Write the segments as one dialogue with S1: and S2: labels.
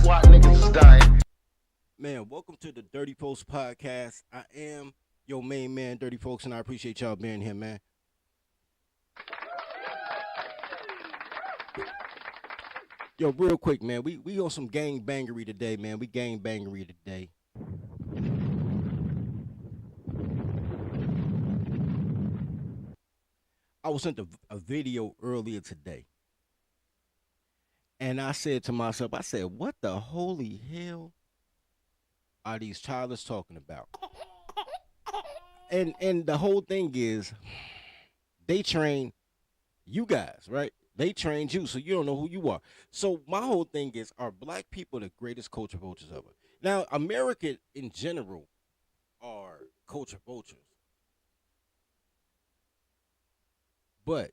S1: squad niggas is dying.
S2: Man, welcome to the Dirty Folks podcast. I am your main man, Dirty Folks, and I appreciate y'all being here, man. Yo, real quick, man. We on some gang bangery today, man. We gang bangery today. I was sent a video earlier today, and I said to myself, I said, what the holy hell are these childers talking about? And the whole thing is, they train you guys, right? They trained you, so you don't know who you are. So my whole thing is, are black people the greatest culture vultures ever? Now, America in general are culture vultures, but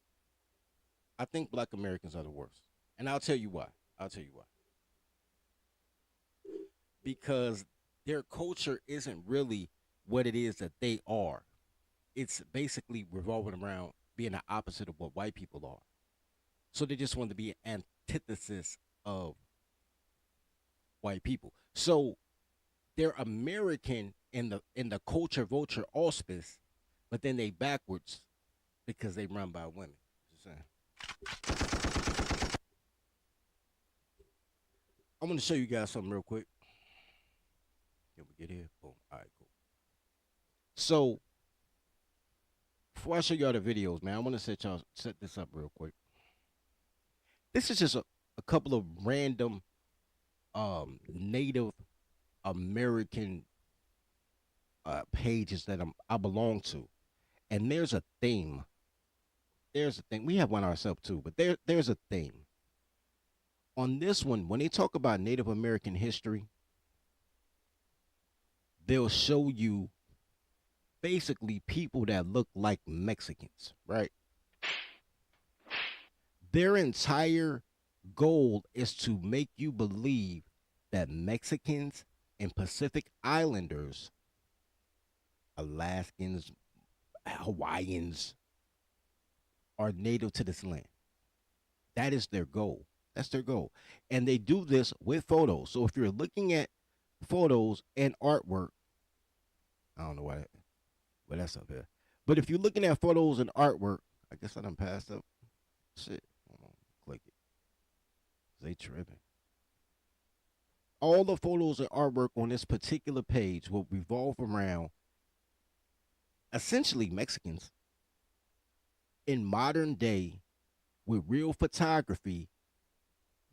S2: I think black Americans are the worst, and I'll tell you why. I'll tell you why. Because their culture isn't really what it is that they are. It's basically revolving around being the opposite of what white people are. So they just want to be an antithesis of white people. So they're American in the culture vulture auspice, but then they backwards because they run by women. Just saying. I'm gonna show you guys something real quick. Can we get here? Boom. All right, cool. So before I show y'all the videos, man, I want to set this up real quick. This is just a couple of random Native American pages that I belong to, and there's a theme. There's a thing. We have one ourselves too, but there's a theme. On this one, when they talk about Native American history, they'll show you basically people that look like Mexicans, right? Their entire goal is to make you believe that Mexicans and Pacific Islanders, Alaskans, Hawaiians, are native to this land. That is their goal. That's their goal. And they do this with photos. So if you're looking at photos and artwork, I don't know why well, that's up here. But if you're looking at photos and artwork, I guess I done passed up. Shit. Hold on. Click it. They tripping. All the photos and artwork on this particular page will revolve around essentially Mexicans in modern day with real photography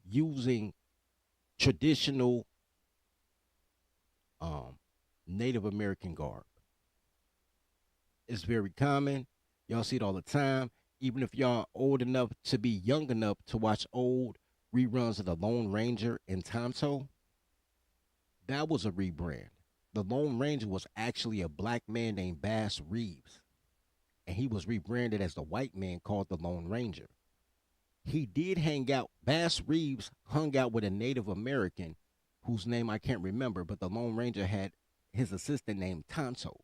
S2: using traditional Native American garb. It's very common. Y'all see it all the time. Even if y'all old enough to be young enough to watch old reruns of The Lone Ranger and Tonto, that was a rebrand. The Lone Ranger was actually a black man named Bass Reeves, and he was rebranded as the white man called the Lone Ranger. He did hang out, Bass Reeves hung out with a Native American whose name I can't remember, but the Lone Ranger had his assistant named Tonto.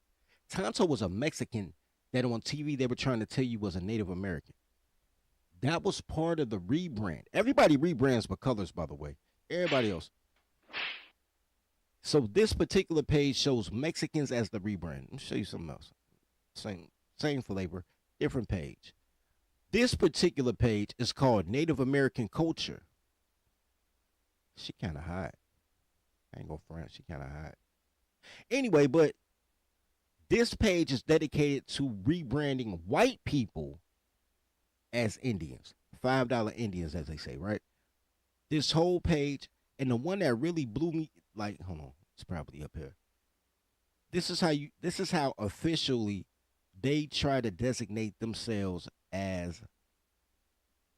S2: Tonto was a Mexican that on TV they were trying to tell you was a Native American. That was part of the rebrand. Everybody rebrands but colors, by the way. Everybody else. So this particular page shows Mexicans as the rebrand. Let me show you something else. Same flavor, different page. This particular page is called Native American Culture. She kind of hot. I ain't gonna front. She kind of hot. Anyway, but this page is dedicated to rebranding white people as Indians. $5 Indians, as they say, right? This whole page, and the one that really blew me, like, hold on, it's probably up here. This is how officially they try to designate themselves as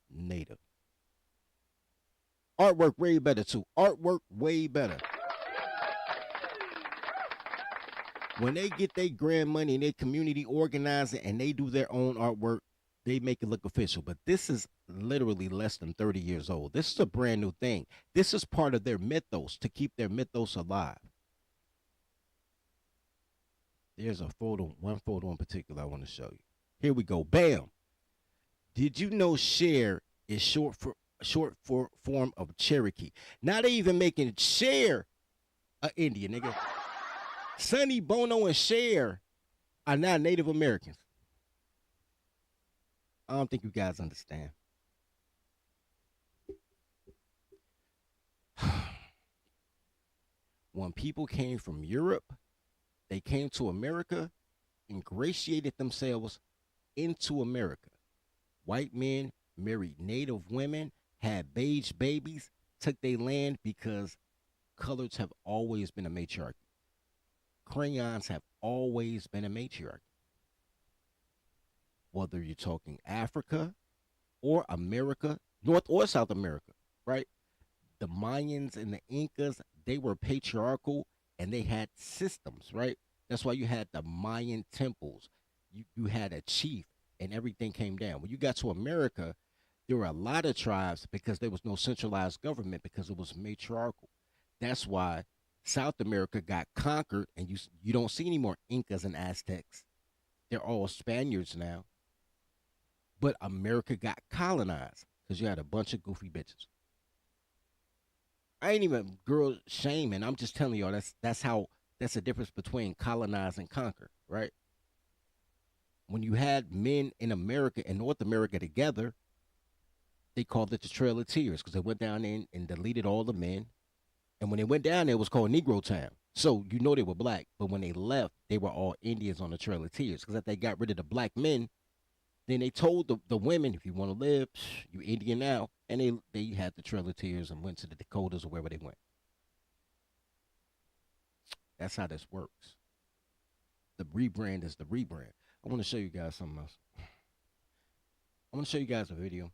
S2: Native. Artwork way better too. Artwork way better. When they get their grant money and their community organizing and they do their own artwork, they make it look official. But this is literally less than 30 years old. This is a brand new thing. This is part of their mythos to keep their mythos alive. There's a photo, one photo in particular I want to show you. Here we go. Bam. Did you know share is short form of Cherokee. Now they even making Cher a Indian, nigga. Sonny Bono and Cher are now Native Americans. I don't think you guys understand. When people came from Europe, they came to America, ingratiated themselves into America. White men married Native women, had beige babies, took their land because colors have always been a matriarchy. Crayons have always been a matriarchy. Whether you're talking Africa or America, North or South America, right? The Mayans and the Incas, they were patriarchal and they had systems, right? That's why you had the Mayan temples. You had a chief and everything came down. When you got to America, there were a lot of tribes because there was no centralized government because it was matriarchal. That's why South America got conquered and you don't see any more Incas and Aztecs. They're all Spaniards now. But America got colonized because you had a bunch of goofy bitches. I ain't even girl shaming. I'm just telling y'all that's the difference between colonize and conquer, right? When you had men in America and North America together, they called it the Trail of Tears because they went down in and deleted all the men. And when they went down there, it was called Negro Town. So you know they were black, but when they left, they were all Indians on the Trail of Tears because if they got rid of the black men, then they told the women, if you want to live, you Indian now. And they had the Trail of Tears and went to the Dakotas or wherever they went. That's how this works. The rebrand is the rebrand. I want to show you guys something else. I want to show you guys a video.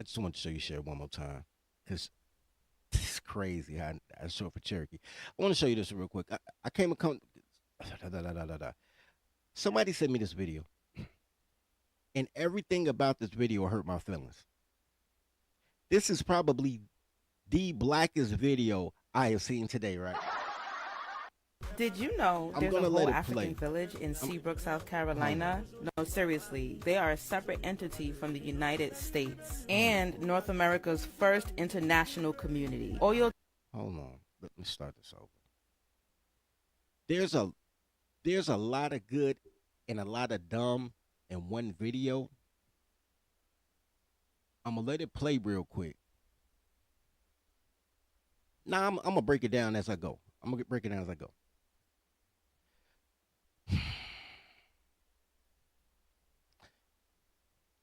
S2: I just want to show you share one more time because it's crazy how I show it for Cherokee. I want to show you this real quick. I came across. Somebody sent me this video, and everything about this video hurt my feelings. This is probably the blackest video I have seen today, right?
S1: Did you know
S2: I'm
S1: there's a
S2: gonna
S1: whole
S2: let it
S1: African
S2: play.
S1: village in Seabrook, South Carolina? No, seriously. They are a separate entity from the United States and North America's first international community. Oil.
S2: Hold on. Let me start this over. There's a lot of good and a lot of dumb in one video. I'm gonna let it play real quick. Now I'm gonna break it down as I go. I'm gonna break it down as I go.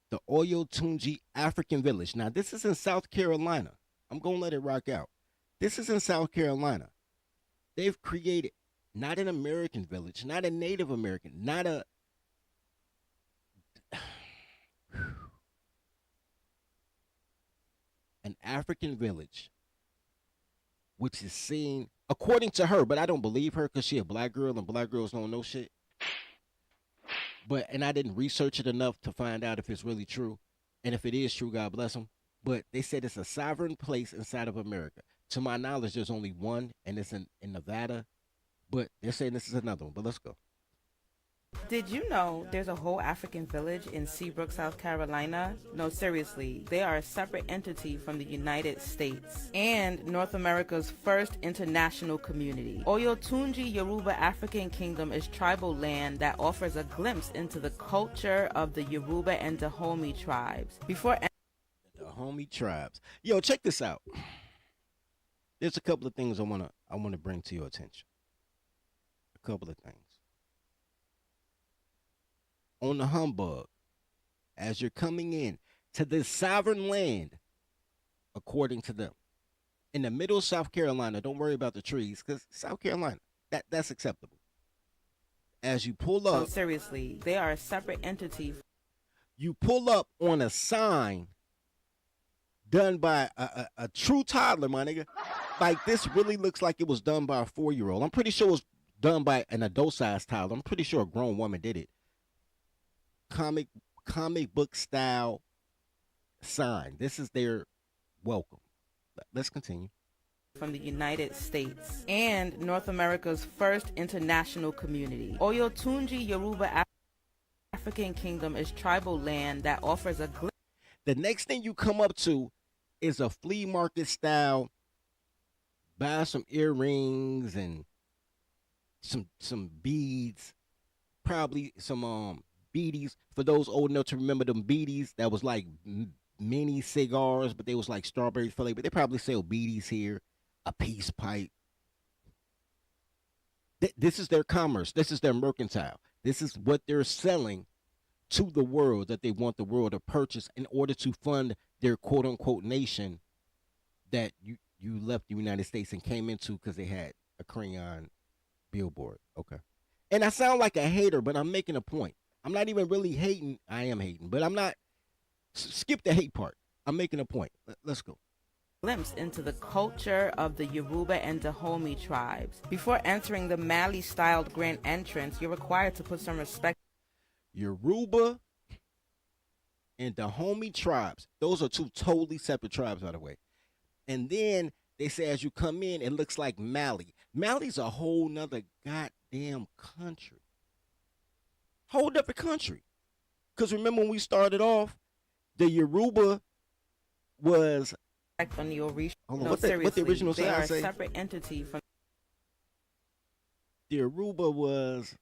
S2: The Oyotunji African Village. Now this is in South Carolina. I'm gonna let it rock out. This is in South Carolina. They've created not an American village, not a Native American, not a an African village, which is seen according to her, but I don't believe her because she a black girl and black girls don't know shit. But and I didn't research it enough to find out if it's really true, and if it is true, God bless them. But they said it's a sovereign place inside of America. To my knowledge, there's only one, and it's in Nevada. But they're saying this is another one. But let's go.
S1: Did you know there's a whole African village in Seabrook, South Carolina? No, seriously. They are a separate entity from the United States and North America's first international community. Oyotunji Yoruba African Kingdom is tribal land that offers a glimpse into the culture of the Yoruba and Dahomey tribes. Before
S2: The homie tribes. Yo, check this out. There's a couple of things I wanna bring to your attention. A couple of things. On the humbug, as you're coming in to this sovereign land, according to them, in the middle of South Carolina, don't worry about the trees, because South Carolina, that's acceptable. As you pull
S1: no,
S2: up,
S1: seriously, they are a separate entity.
S2: you pull up on a sign done by a true toddler, my nigga. Like this really looks like it was done by a 4-year-old. I'm pretty sure it was done by an adult-sized toddler. I'm pretty sure a grown woman did it. Comic book style sign. This is their welcome. Let's continue.
S1: From the United States and North America's first international community. Oyotunji Yoruba African Kingdom is tribal land that offers a glimpse.
S2: The next thing you come up to is a flea market style, buy some earrings and some beads, probably some beaties. For those old enough to remember them beaties, that was like mini cigars, but they was like strawberry flavor. But they probably sell beaties here, a peace pipe. This is their commerce. This is their mercantile. This is what they're selling to the world that they want the world to purchase in order to fund their quote unquote nation that you left the United States and came into because they had a crayon billboard. Okay. And I sound like a hater, but I'm making a point. I'm not even really hating. I am hating, but I'm not. Skip the hate part. I'm making a point. Let's go.
S1: Glimpse into the culture of the Yoruba and Dahomey tribes. Before entering the Mali-styled grand entrance, you're required to put some respect.
S2: Yoruba and Dahomey tribes. Those are two totally separate tribes, by the way. And then they say as you come in, it looks like Mali. Mali's a whole nother goddamn country. Whole different country. Because remember when we started off, the Yoruba was
S1: On the Orisha.
S2: hold on,
S1: No,
S2: what
S1: seriously,
S2: the original
S1: they
S2: sign
S1: are a
S2: say?
S1: separate entity from
S2: The Yoruba was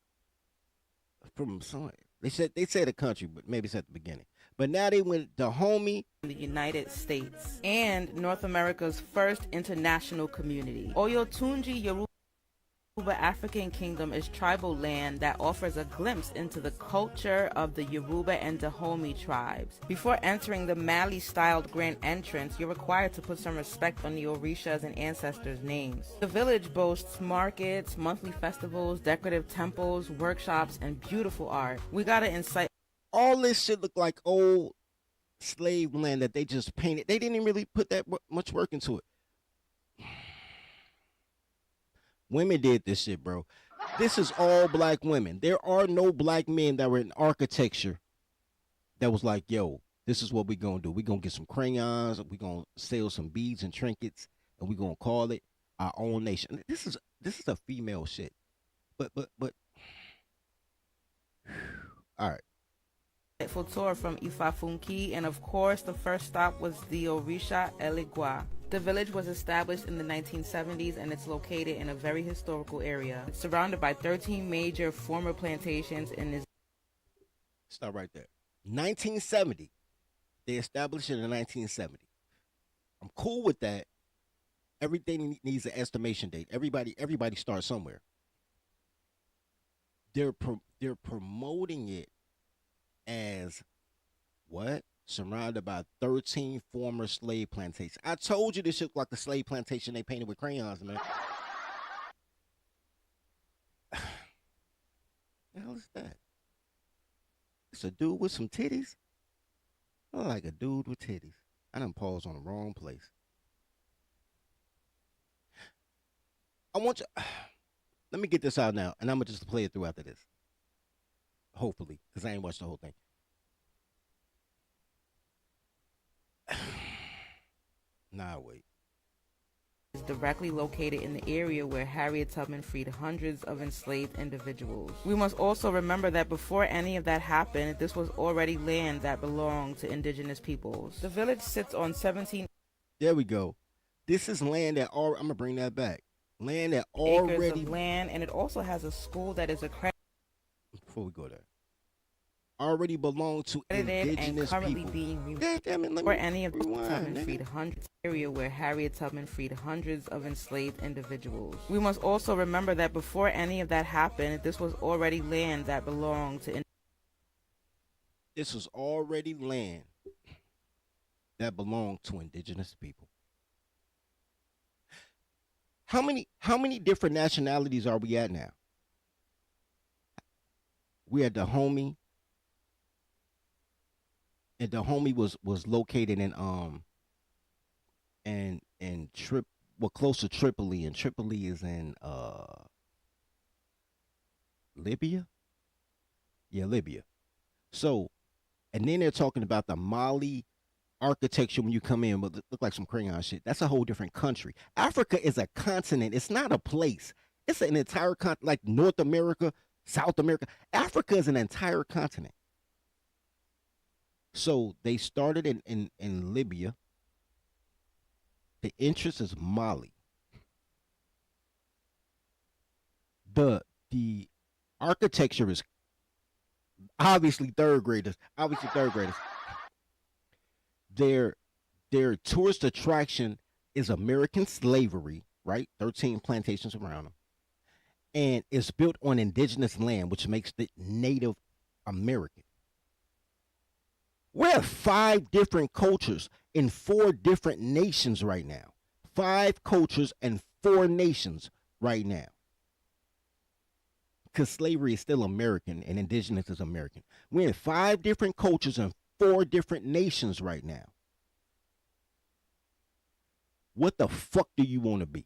S2: from somewhere. They said a country, but maybe it's at the beginning. But now they went Dahomey.
S1: the United States and North America's first international community. Oyotunji Yoruba African Kingdom is tribal land that offers a glimpse into the culture of the Yoruba and Dahomey tribes. Before entering the Mali-styled grand entrance, you're required to put some respect on the Orishas and ancestors' names. The village boasts markets, monthly festivals, decorative temples, workshops, and beautiful art. We gotta incite
S2: All this shit looked like old slave land that they just painted. They didn't even really put that much work into it. Women did this shit, bro. This is all black women. There are no black men that were in architecture that was like, yo, this is what we gonna do. We gonna get some crayons. We gonna sell some beads and trinkets, and we gonna call it our own nation. This is a female shit. But all right.
S1: for tour from Ifafunki, and of course, the first stop was the Orisha Eligua. The village was established in the 1970s and it's located in a very historical area. It's surrounded by 13 major former plantations and is
S2: Stop right there. 1970. They established it in 1970. I'm cool with that. Everything needs an estimation date. Everybody starts somewhere. They're promoting it as what? Surrounded by 13 former slave plantations. I told you this looked like a slave plantation they painted with crayons, man. The hell is that? It's a dude with some titties. I like a dude with titties. I done paused on the wrong place. I want you. Let me get this out now, and I'm gonna just play it through after this. Hopefully, because I ain't watched the whole thing. Nah, wait.
S1: is directly located in the area where Harriet Tubman freed hundreds of enslaved individuals. We must also remember that before any of that happened, this was already land that belonged to indigenous peoples. The village sits on 17
S2: There we go. This is land that I'm gonna bring that back. Land that
S1: acres
S2: already.
S1: of land, and it also has a school that is accredited
S2: Before we go there, already belong to
S1: and
S2: indigenous
S1: currently
S2: people.
S1: being removed.
S2: God damn it, let
S1: Where
S2: me
S1: any of
S2: rewind,
S1: Tubman
S2: nigga.
S1: freed hundreds area where Harriet Tubman freed hundreds of enslaved individuals. We must also remember that before any of that happened, this was already land that belonged to
S2: This was already land that belonged to indigenous people. How many different nationalities are we at now? We at Dahomey, and Dahomey was located in close to Tripoli, and Tripoli is in Libya. Yeah, Libya. So, and then they're talking about the Mali architecture when you come in, but look like some crayon shit. That's a whole different country. Africa is a continent. It's not a place. It's an entire continent, like North America, South America. Africa is an entire continent. So they started in Libya. The interest is Mali. The architecture is obviously third graders. Obviously third graders. Their their tourist attraction is American slavery, right? 13 plantations around them. And it's built on indigenous land, which makes it Native American. We're at five different cultures in four different nations right now. Five cultures and four nations right now. Because slavery is still American and indigenous is American. We're in five different cultures and four different nations right now. What the fuck do you want to be?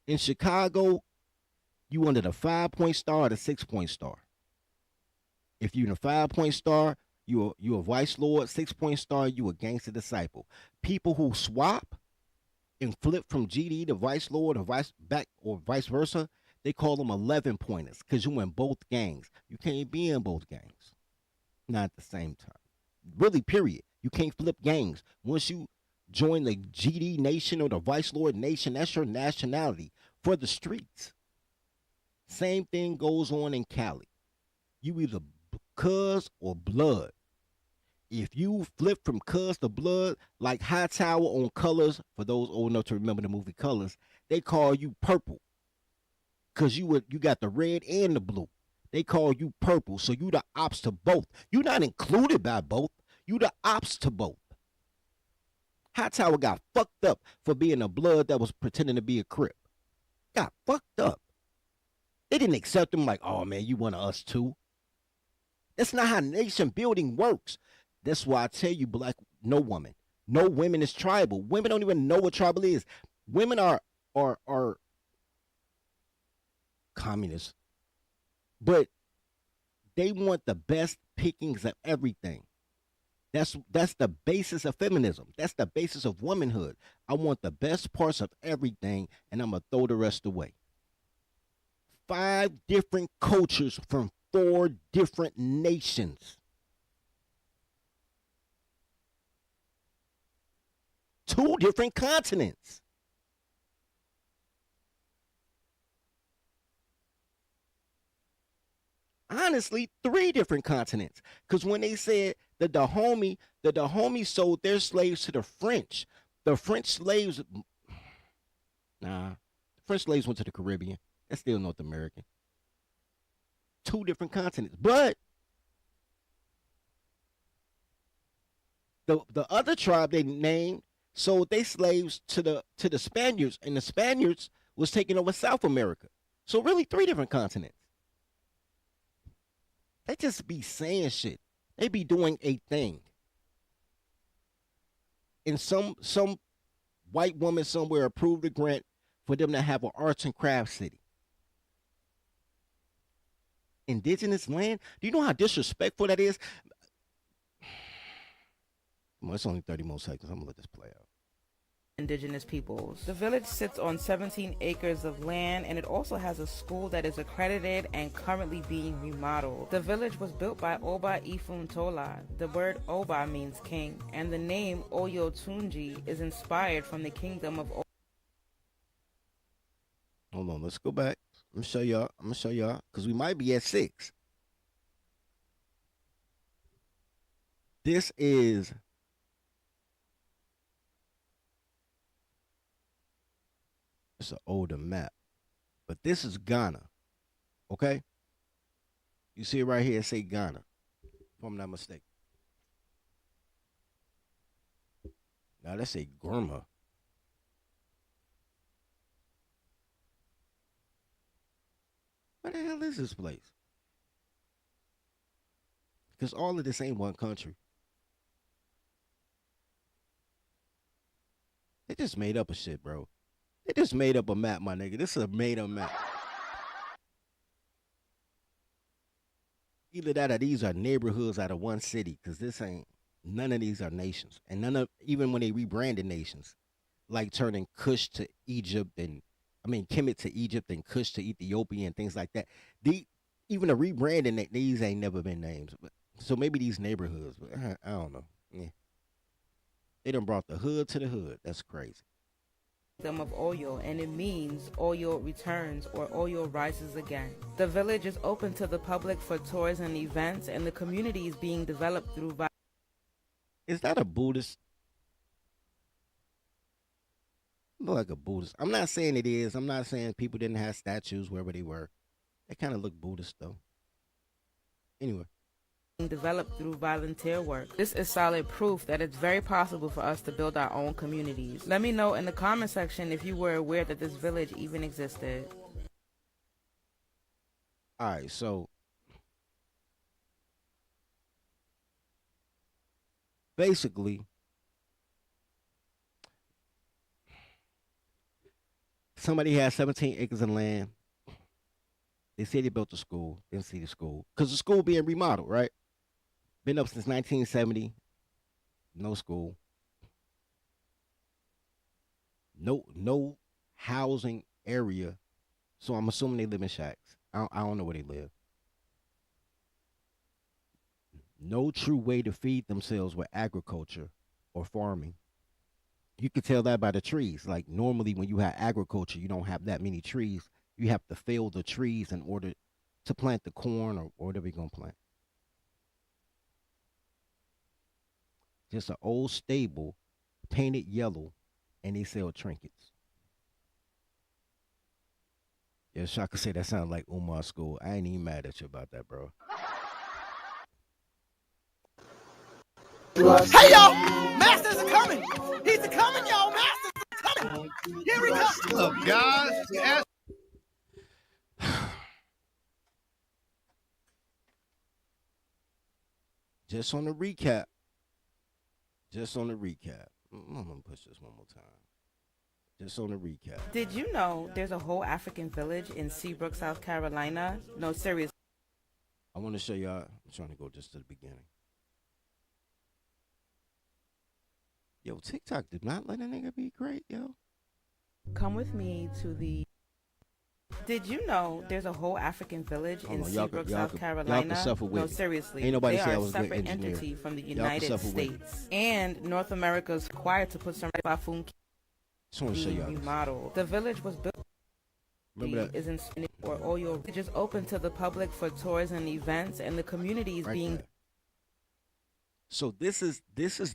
S2: In Chicago, you under the 5 point star or the 6 point star. If you're in a 5 point star, you a vice lord. 6 point star, you a gangster disciple. People who swap and flip from GD to vice lord or vice back or vice versa, they call them 11 pointers because you in both gangs. You can't be in both gangs, not at the same time. Really, period. You can't flip gangs. Once you join the GD nation or the vice lord nation, that's your nationality for the streets. Same thing goes on in Cali. You either cuz or blood. If you flip from cuz to blood, like Hightower on Colors, for those old enough to remember the movie Colors, they call you purple. Cause you got the red and the blue. They call you purple, so you the ops to both. You're not included by both. You the ops to both. Hightower got fucked up for being a blood that was pretending to be a crip. Got fucked up. They didn't accept him like, oh man, you one of us too. That's not how nation building works. That's why I tell you, black, no woman. No women is tribal. Women don't even know what tribal is. Women are communists. But they want the best pickings of everything. That's the basis of feminism. That's the basis of womanhood. I want the best parts of everything, and I'm gonna throw the rest away. Five different cultures from four different nations. Two different continents. Honestly, three different continents. Because when they said that the Dahomey sold their slaves to the French slaves, nah, the French slaves went to the Caribbean. That's still North American. Two different continents. But the other tribe they named sold their slaves to the Spaniards, and the Spaniards was taking over South America. So really three different continents. They just be saying shit. They be doing a thing. And some white woman somewhere approved a grant for them to have an arts and crafts city. Indigenous land? Do you know how disrespectful that is? Well, it's only 30 more seconds. I'm gonna let this play out.
S1: Indigenous peoples. The village sits on 17 acres of land, and it also has a school that is accredited and currently being remodeled. The village was built by Oba Ifun Tola. The word Oba means king, and the name Oyotunji is inspired from the kingdom of
S2: Hold on, let's go back. I'm gonna show y'all, because we might be at 6. This is it's an older map. But this is Ghana. Okay? You see it right here, it say Ghana. If I'm not mistaken. Now let's say Gurma. Where the hell is this place? Because all of this ain't one country. They just made up a shit, bro. They just made up a map, my nigga. This is a made up map. Either that or these are neighborhoods out of one city, because this ain't, none of these are nations. And none of, even when they rebranded nations, like turning Kush to Egypt and, I mean, Kemet to Egypt and Kush to Ethiopia and things like that. Even the rebranding, these ain't never been names. But So maybe these neighborhoods, but I don't know. Yeah. They done brought the hood to the hood. That's crazy.
S1: Of oil, and it means oil returns or oil rises again. The village is open to the public for tours and events, and the community is being developed through
S2: Is that a Buddhist? Look like a Buddhist. I'm not saying it is. I'm not saying people didn't have statues wherever they were. They kind of look Buddhist though. Anyway,
S1: developed through volunteer work. This is solid proof that it's very possible for us to build our own communities. Let me know in the comment section if you were aware that this village even existed.
S2: all right. So basically, somebody had 17 acres of land. They said they built the school. Didn't see the school because the school being remodeled, right? Been up since 1970. No school. No housing area. So I'm assuming they live in shacks. I don't know where they live. No true way to feed themselves with agriculture or farming. You can tell that by the trees. Like normally when you have agriculture, you don't have that many trees. You have to fell the trees in order to plant the corn or whatever you're gonna plant. Just an old stable, painted yellow, and they sell trinkets. Yeah, Shaka said that sounded like Umar School. I ain't even mad at you about that, bro.
S3: Hey y'all, Masters are coming. He's a coming, y'all. Masters are coming. Here we go. Look, guys.
S2: Just on the recap. Just on the recap. I'm gonna push this one more time. Just on the recap.
S1: Did you know there's a whole African village in Seabrook, South Carolina? No, seriously.
S2: I want to show y'all. I'm trying to go just to the beginning. Yo, TikTok did not let a nigga be great, yo.
S1: Come with me to the. Did you know there's a whole African village in Seabrook, South Carolina? No, seriously.
S2: Ain't nobody
S1: they
S2: say
S1: are
S2: I
S1: a
S2: was a good
S1: separate
S2: engineer.
S1: entity from the United States. And North America's required to put some Bafun
S2: Just want to show y'all.
S1: Remodel. The village was built.
S2: Remember that?
S1: Is in or oil. It's just open to the public for tours and events, and the community is
S2: Right
S1: being.
S2: there. So this is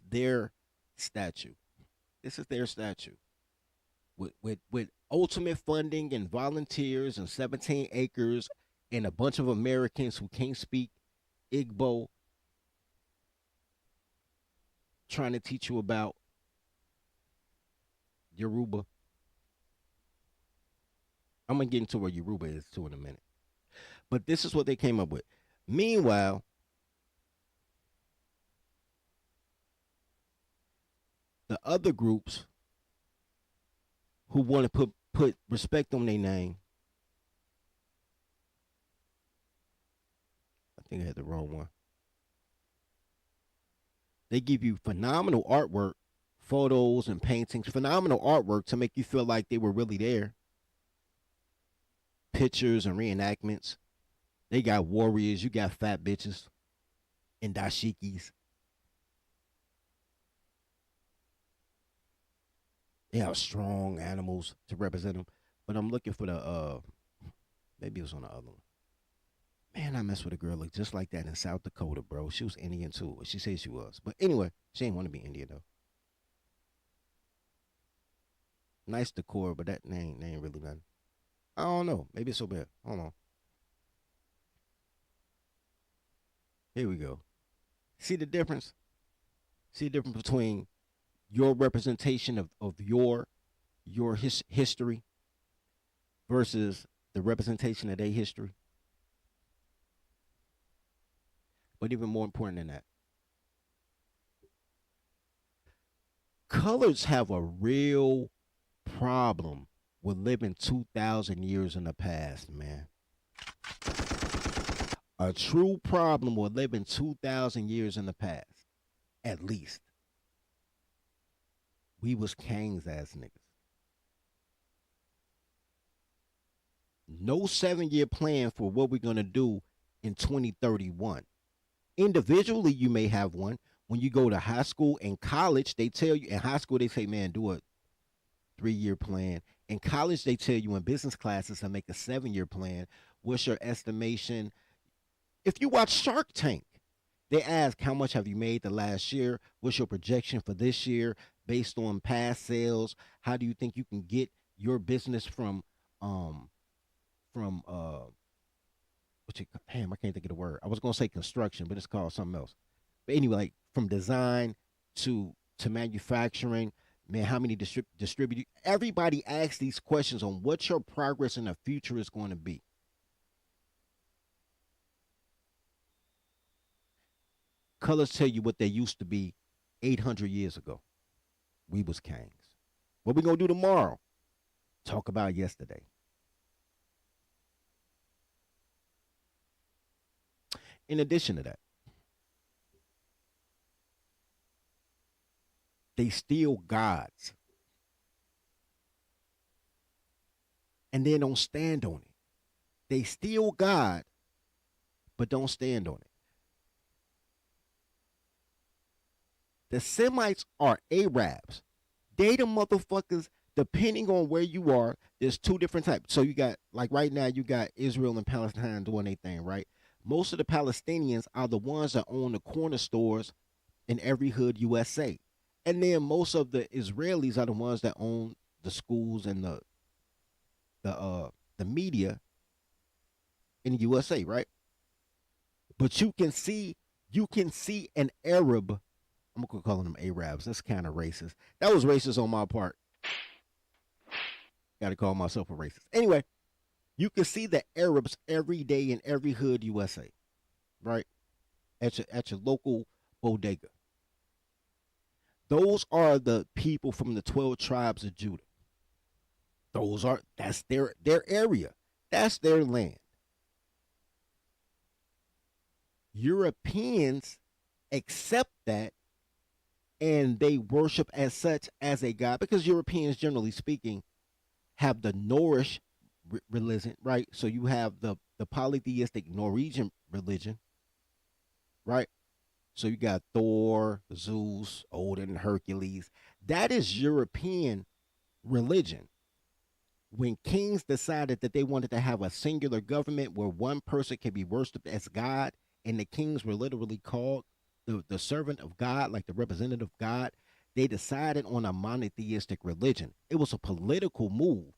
S2: their statue. This is their statue. With ultimate funding and volunteers and 17 acres and a bunch of Americans who can't speak Igbo trying to teach you about Yoruba. I'm gonna get into where Yoruba is too in a minute. But this is what they came up with. Meanwhile, the other groups who want to put respect on their name. I think I had the wrong one. They give you phenomenal artwork, photos and paintings, phenomenal artwork to make you feel like they were really there. Pictures and reenactments. They got warriors, you got fat bitches and dashikis. They have strong animals to represent them. But I'm looking for the maybe it was on the other one. Man, I messed with a girl look just like that in South Dakota, bro. She was Indian too. She said she was. But anyway, she ain't want to be Indian though. Nice decor, but that ain't really nothing. I don't know. Maybe it's so bad. Hold on. Here we go. See the difference? See the difference between your representation of your history versus the representation of their history. But even more important than that, colors have a real problem with living 2,000 years in the past, man. A true problem with living 2,000 years in the past, at least. We was kings ass niggas. No 7-year plan for what we're gonna do in 2031. Individually, you may have one. When you go to high school and college, they tell you in high school, they say, man, do a 3-year plan. In college, they tell you in business classes to make a 7-year plan. What's your estimation? If you watch Shark Tank, they ask how much have you made the last year? What's your projection for this year based on past sales? How do you think you can get your business from damn, I can't think of the word. I was gonna say construction, but it's called something else. But anyway, like from design to manufacturing, man, how many distribute? Everybody asks these questions on what your progress in the future is going to be. Colors tell you what they used to be 800 years ago. We was kings. What we gonna do tomorrow? Talk about yesterday. In addition to that, they steal gods and then don't stand on it. They steal God, but don't stand on it. The Semites are Arabs. They the motherfuckers, depending on where you are, there's two different types. So you got, like right now, you got Israel and Palestine doing their thing, right? Most of the Palestinians are the ones that own the corner stores in every hood USA. And then most of the Israelis are the ones that own the schools and the media in the USA, right? But you can see an Arab. I'm gonna call them Arabs. That's kind of racist. That was racist on my part. Got to call myself a racist. Anyway, you can see the Arabs every day in every hood USA, right? At your local bodega. Those are the people from the 12 tribes of Judah. That's their area. That's their land. Europeans accept that and they worship as such as a god because Europeans, generally speaking, have the Norse religion, right? So you have the polytheistic Norwegian religion, right? So you got Thor, Zeus, Odin, Hercules. That is European religion. When kings decided that they wanted to have a singular government where one person can be worshipped as God, and the kings were literally called the servant of God, like the representative of God, they decided on a monotheistic religion. It was a political move,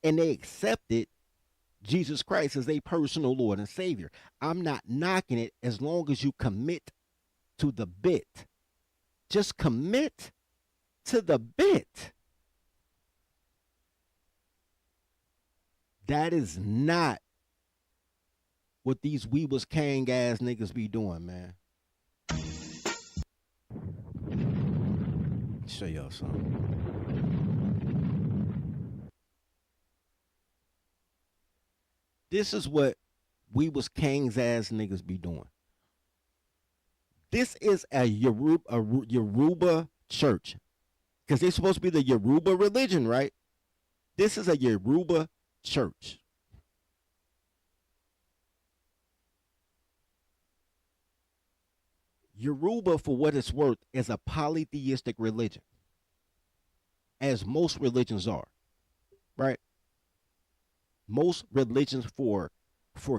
S2: and they accepted Jesus Christ as a personal Lord and Savior. I'm not knocking it as long as you commit to the bit. Just commit to the bit. That is not what these we was Kang ass niggas be doing, man. Show y'all something. This is what we was Kang's ass niggas be doing. This is a Yoruba church. Because they're supposed to be the Yoruba religion, right? This is a Yoruba church. Yoruba, for what it's worth, is a polytheistic religion, as most religions are, right? Most religions for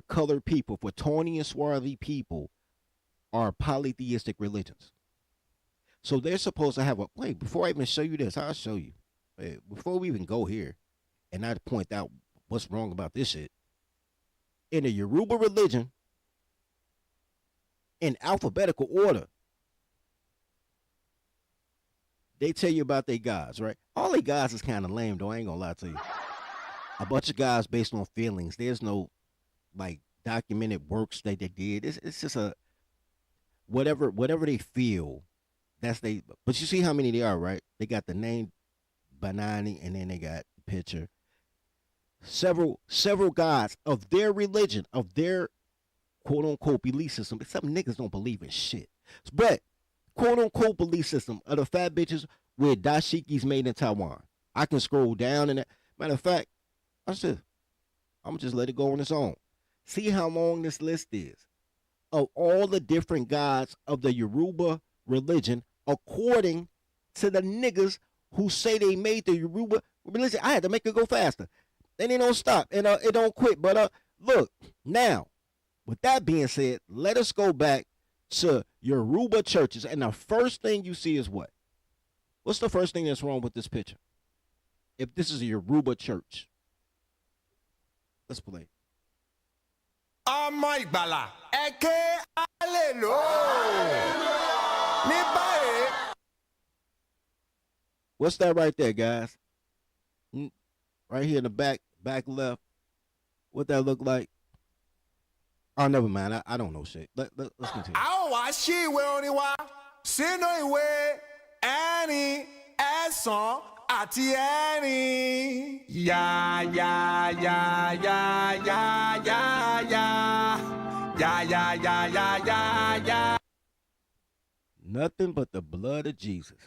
S2: colored people, for tawny and swarthy people, are polytheistic religions. So they're supposed to have a wait. Before I even show you this, I'll show you. Wait, before we even go here, and I point out what's wrong about this shit. In the Yoruba religion, in alphabetical order, they tell you about their gods, right? All their gods is kind of lame, though. I ain't gonna lie to you. A bunch of gods based on feelings. There's no like documented works that they did. It's just a whatever they feel. That's they. But you see how many they are, right? They got the name Banani, and then they got the picture. Several gods of their religion, of their quote unquote belief system. Some niggas don't believe in shit. But quote unquote belief system of the fat bitches with dashikis made in Taiwan. I can scroll down and matter of fact, I'm just let it go on its own. See how long this list is of all the different gods of the Yoruba religion, according to the niggas who say they made the Yoruba religion. I had to make it go faster. And it don't stop. And it don't quit. But look, now, with that being said, let us go back to Yoruba churches. And the first thing you see is what? What's the first thing that's wrong with this picture? If this is a Yoruba church. Let's play.
S3: Ọmọ ìgbàlà ẹ̀kẹ́ hallelujah. Ní báyìí.
S2: What's that right there, guys? Right here in the back left. What that look like? Oh, never mind. I don't know shit. Let's continue.
S3: A ó wá ṣí ìwé orin wa sínú ìwé ẹ̀rin ẹ̀sán àti ẹ̀rin. Yá yá yá yá yá yá yá yá yá yá yá yá yá.
S2: Nothing but the blood of Jesus.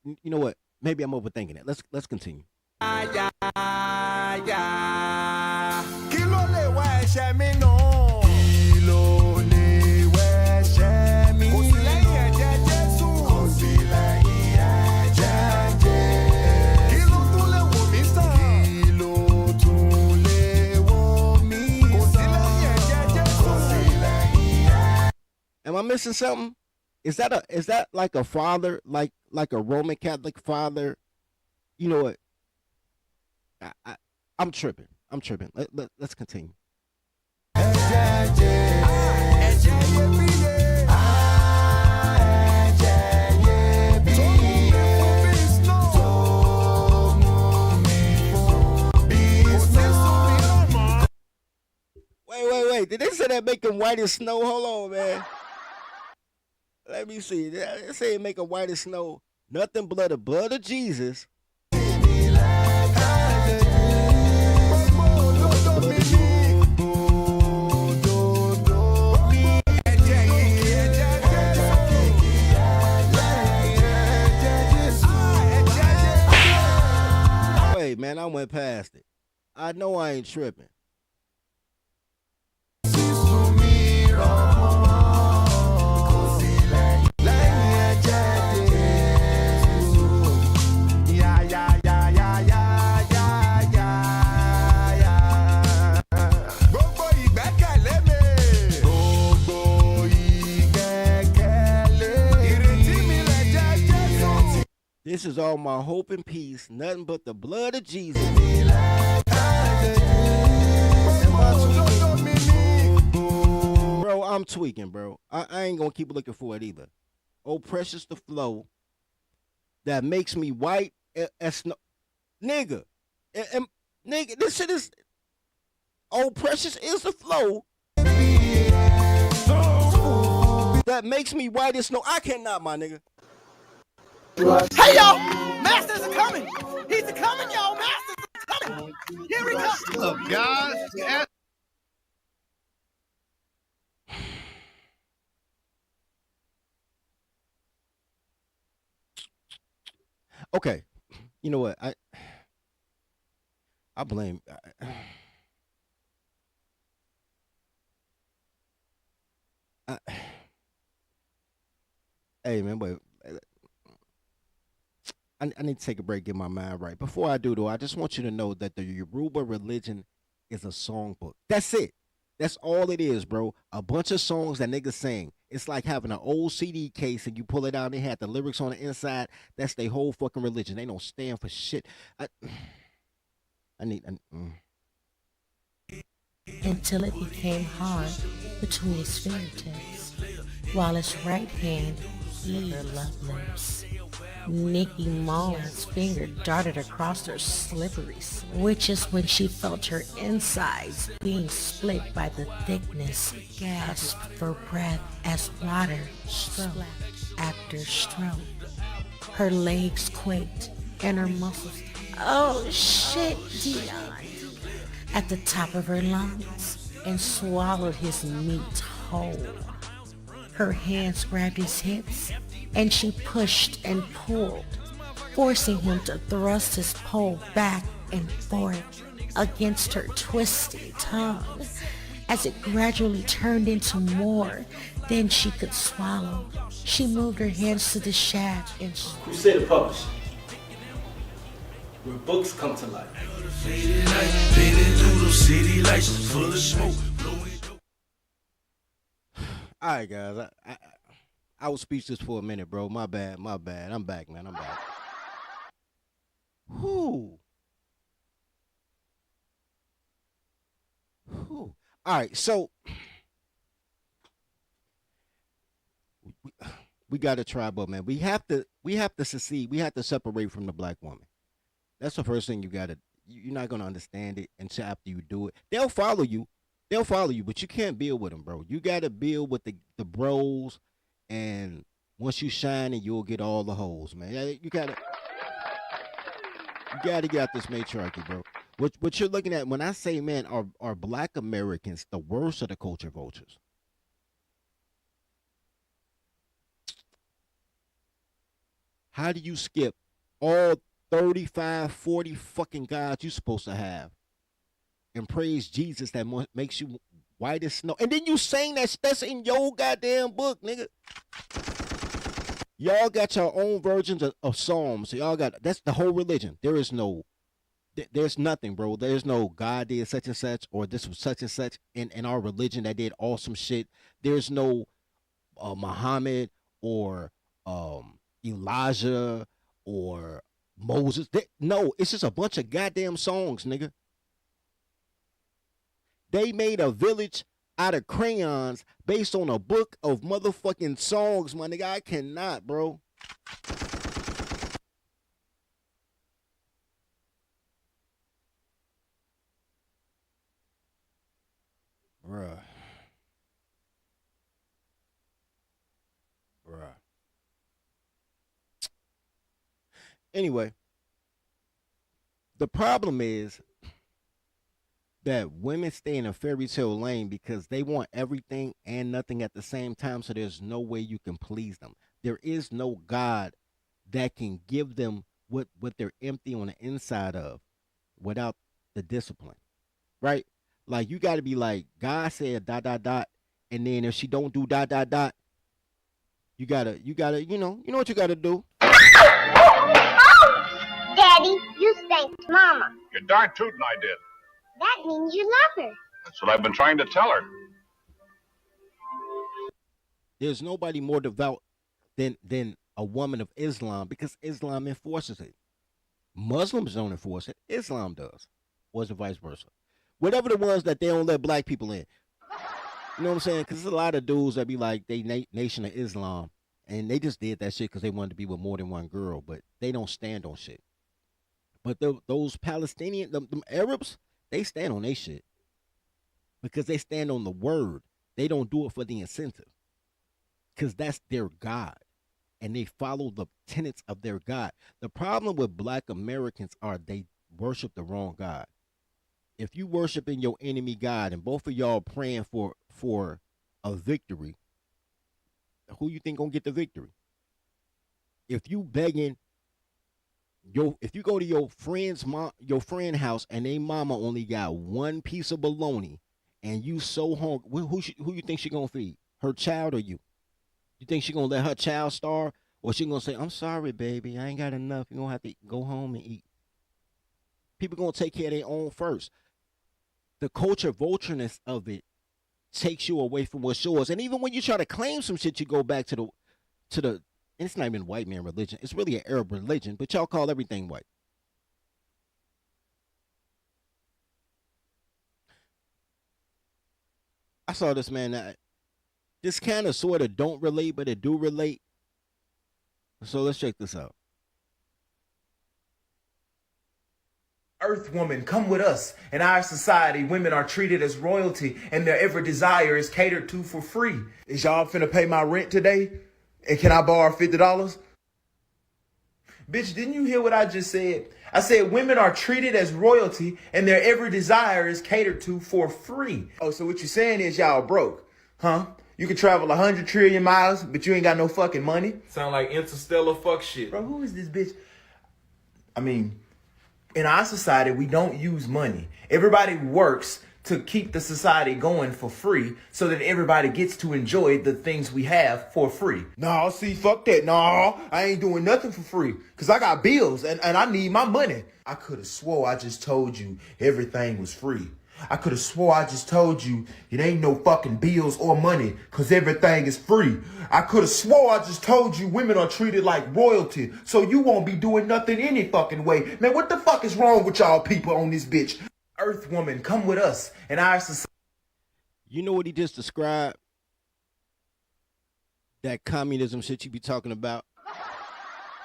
S2: You know what? Maybe I'm overthinking it. Let's continue.
S3: Yá yá yá. Kí ló lè wá ẹ̀ṣẹ̀ mi nù? Kí ló lè wá ẹ̀ṣẹ̀ mi? Kò sí lẹ́yìn ẹ̀jẹ̀ Jésù. Kò sí lẹ́yìn ẹ̀jẹ̀ Jésù. Kí ló tún lè wò mí sàn? Kí ló tún lè wò mí sàn? Kò sí lẹ́yìn ẹ̀jẹ̀ Jésù. Kò sí lẹ́yìn ẹ̀jẹ̀.
S2: Am I missing something? Is that like a father, like a Roman Catholic father? You know what? I'm tripping. Let's continue. Wait. Did they say that make him white as snow? Hold on, man. Let me see. They say it make him white as snow. Nothing but the blood of Jesus. Wait, man, I went past it. I know I ain't tripping. This is all my hope and peace, nothing but the blood of Jesus. Bro, I'm tweaking, bro. I ain't gonna keep looking for it either. Oh, precious the flow that makes me white as snow. Nigga, nigga, this shit is. Oh, precious is the flow that makes me white as snow. I cannot, my nigga.
S3: Hey y'all, Masters are coming. He's a coming, y'all. Masters are coming. Here we come. Look, guys.
S2: Okay, you know what? I blame. Hey man, but I need to take a break, get my mind right. Before I do, though, I just want you to know that the Yoruba religion is a songbook. That's it. That's all it is, bro. A bunch of songs that niggas sing. It's like having an old CD case and you pull it out and they had the lyrics on the inside. That's their whole fucking religion. They don't stand for shit.
S4: Until it became hard between his fingertips, while his right hand eased her love lips. Nikki Mullins' finger darted across her slippery skin, which is when she felt her insides being split by the thickness, gasped for breath as water stroke after stroke. Her legs quaked and her muscles, oh shit, Dion, at the top of her lungs and swallowed his meat whole. Her hands grabbed his hips and she pushed and pulled, forcing him to thrust his pole back and forth against her twisting tongue. as it gradually turned into more than she could swallow. She moved her hands to the shaft and
S5: Crusader Publishing, where books come to life.
S2: All right, guys. I was speechless for a minute, bro. My bad. I'm back, man. I'm back. Whew. Whew. All right, so we got to try, but man, we have to succeed. We have to separate from the black woman. That's the first thing you got to. You're not gonna understand it until after you do it. They'll follow you, but you can't build with them, bro. You got to build with the bros, and once you shine, and you'll get all the hoes, man. You gotta get out this matriarchy, bro. What you're looking at when I say, man, are black Americans the worst of the culture vultures? How do you skip all 35, 40 fucking guys you supposed to have and praise Jesus that makes you white as snow? And then you saying that's in your goddamn book, nigga. Y'all got your own versions of Psalms. So y'all got, that's the whole religion. There's nothing, bro. There's no God did such and such, or this was such and such in our religion that did awesome shit. There's no Muhammad or Elijah or Moses. No, it's just a bunch of goddamn songs, nigga. They made a village out of crayons based on a book of motherfucking songs, my nigga. I cannot, bro. Bruh. Anyway, the problem is that women stay in a fairy tale lane because they want everything and nothing at the same time, so there's no way you can please them. There is no God that can give them what they're empty on the inside of without the discipline, right? Like, you got to be like, God said ... and then if she don't do ... you gotta, you know what you gotta do.
S6: Daddy, you spanked Mama.
S7: You're darn tootin' I did.
S6: That means you love her.
S7: That's what I've been trying to tell her.
S2: There's nobody more devout than a woman of Islam, because Islam enforces it. Muslims don't enforce it. Islam does. Or is it vice versa? Whatever the ones that they don't let black people in. You know what I'm saying? Because there's a lot of dudes that be like, they Nation of Islam, and they just did that shit because they wanted to be with more than one girl, but they don't stand on shit. But those Palestinian, them Arabs, they stand on their shit because they stand on the word. They don't do it for the incentive because that's their God, and they follow the tenets of their God. The problem with black Americans are they worship the wrong God. If you worshiping your enemy God and both of y'all praying for a victory, who you think gonna get the victory? If you begging if you go to your friend house and they mama only got one piece of bologna and you so hungry, who you think she gonna feed? Her child or you? You think she gonna let her child starve, or she gonna say, "I'm sorry, baby, I ain't got enough. You gonna have to go home and eat"? People gonna take care of their own first. The culture vultureness of it takes you away from what's yours. And even when you try to claim some shit, you go back to the it's not even white man religion. It's really an Arab religion, but y'all call everything white. I saw this, man. This kind of sort of don't relate, but it do relate. So let's check this out.
S8: Earth woman, come with us. In our society, women are treated as royalty and their every desire is catered to for free. Is y'all finna pay my rent today? And can I borrow $50? Bitch, didn't you hear what I just said? I said women are treated as royalty and their every desire is catered to for free. Oh, so what you're saying is y'all broke, huh? You can travel 100 trillion miles, but you ain't got no fucking money?
S9: Sound like interstellar fuck shit.
S8: Bro, who is this bitch? I mean, in our society, we don't use money. Everybody works to keep the society going for free so that everybody gets to enjoy the things we have for free. No, see, fuck that. No, I ain't doing nothing for free because I got bills and I need my money. I could have swore I just told you everything was free. I could have swore I just told you it ain't no fucking bills or money because everything is free. I could have swore I just told you women are treated like royalty so you won't be doing nothing any fucking way. Man, what the fuck is wrong with y'all people on this bitch? Earth woman, come with us and our society.
S2: You know what he just described? That communism shit you be talking about?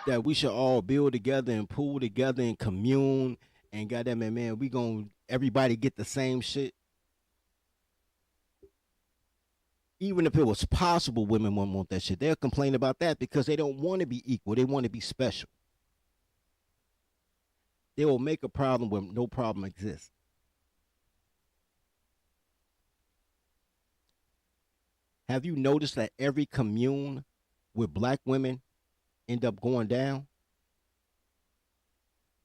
S2: That we should all build together and pool together and commune and goddamn it, man, we gonna everybody get the same shit. Even if it was possible, women won't want that shit. They'll complain about that because they don't want to be equal. They want to be special. They will make a problem where no problem exists. Have you noticed that every commune with black women end up going down?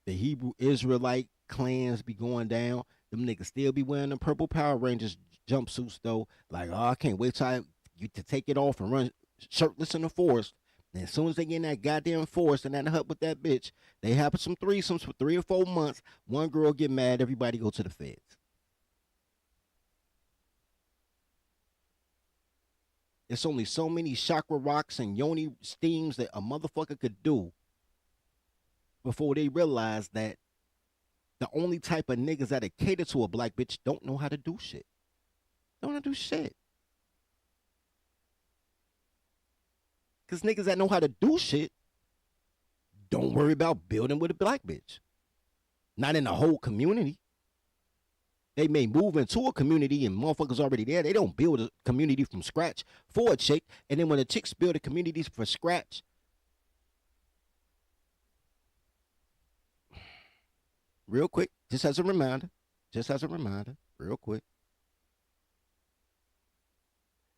S2: The Hebrew Israelite clans be going down. Them niggas still be wearing them purple Power Rangers jumpsuits though. Like, oh, I can't wait till you to take it off and run shirtless in the forest. And as soon as they get in that goddamn forest and that hut with that bitch, they have some threesomes for 3 or 4 months. One girl get mad, everybody go to the feds. It's only so many chakra rocks and yoni steams that a motherfucker could do before they realize that the only type of niggas that cater to a black bitch don't know how to do shit. Don't know how to do shit. Because niggas that know how to do shit don't worry about building with a black bitch. Not in the whole community. They may move into a community and motherfuckers already there. They don't build a community from scratch for a chick. And then when the chicks build a community from scratch, real quick, just as a reminder, real quick.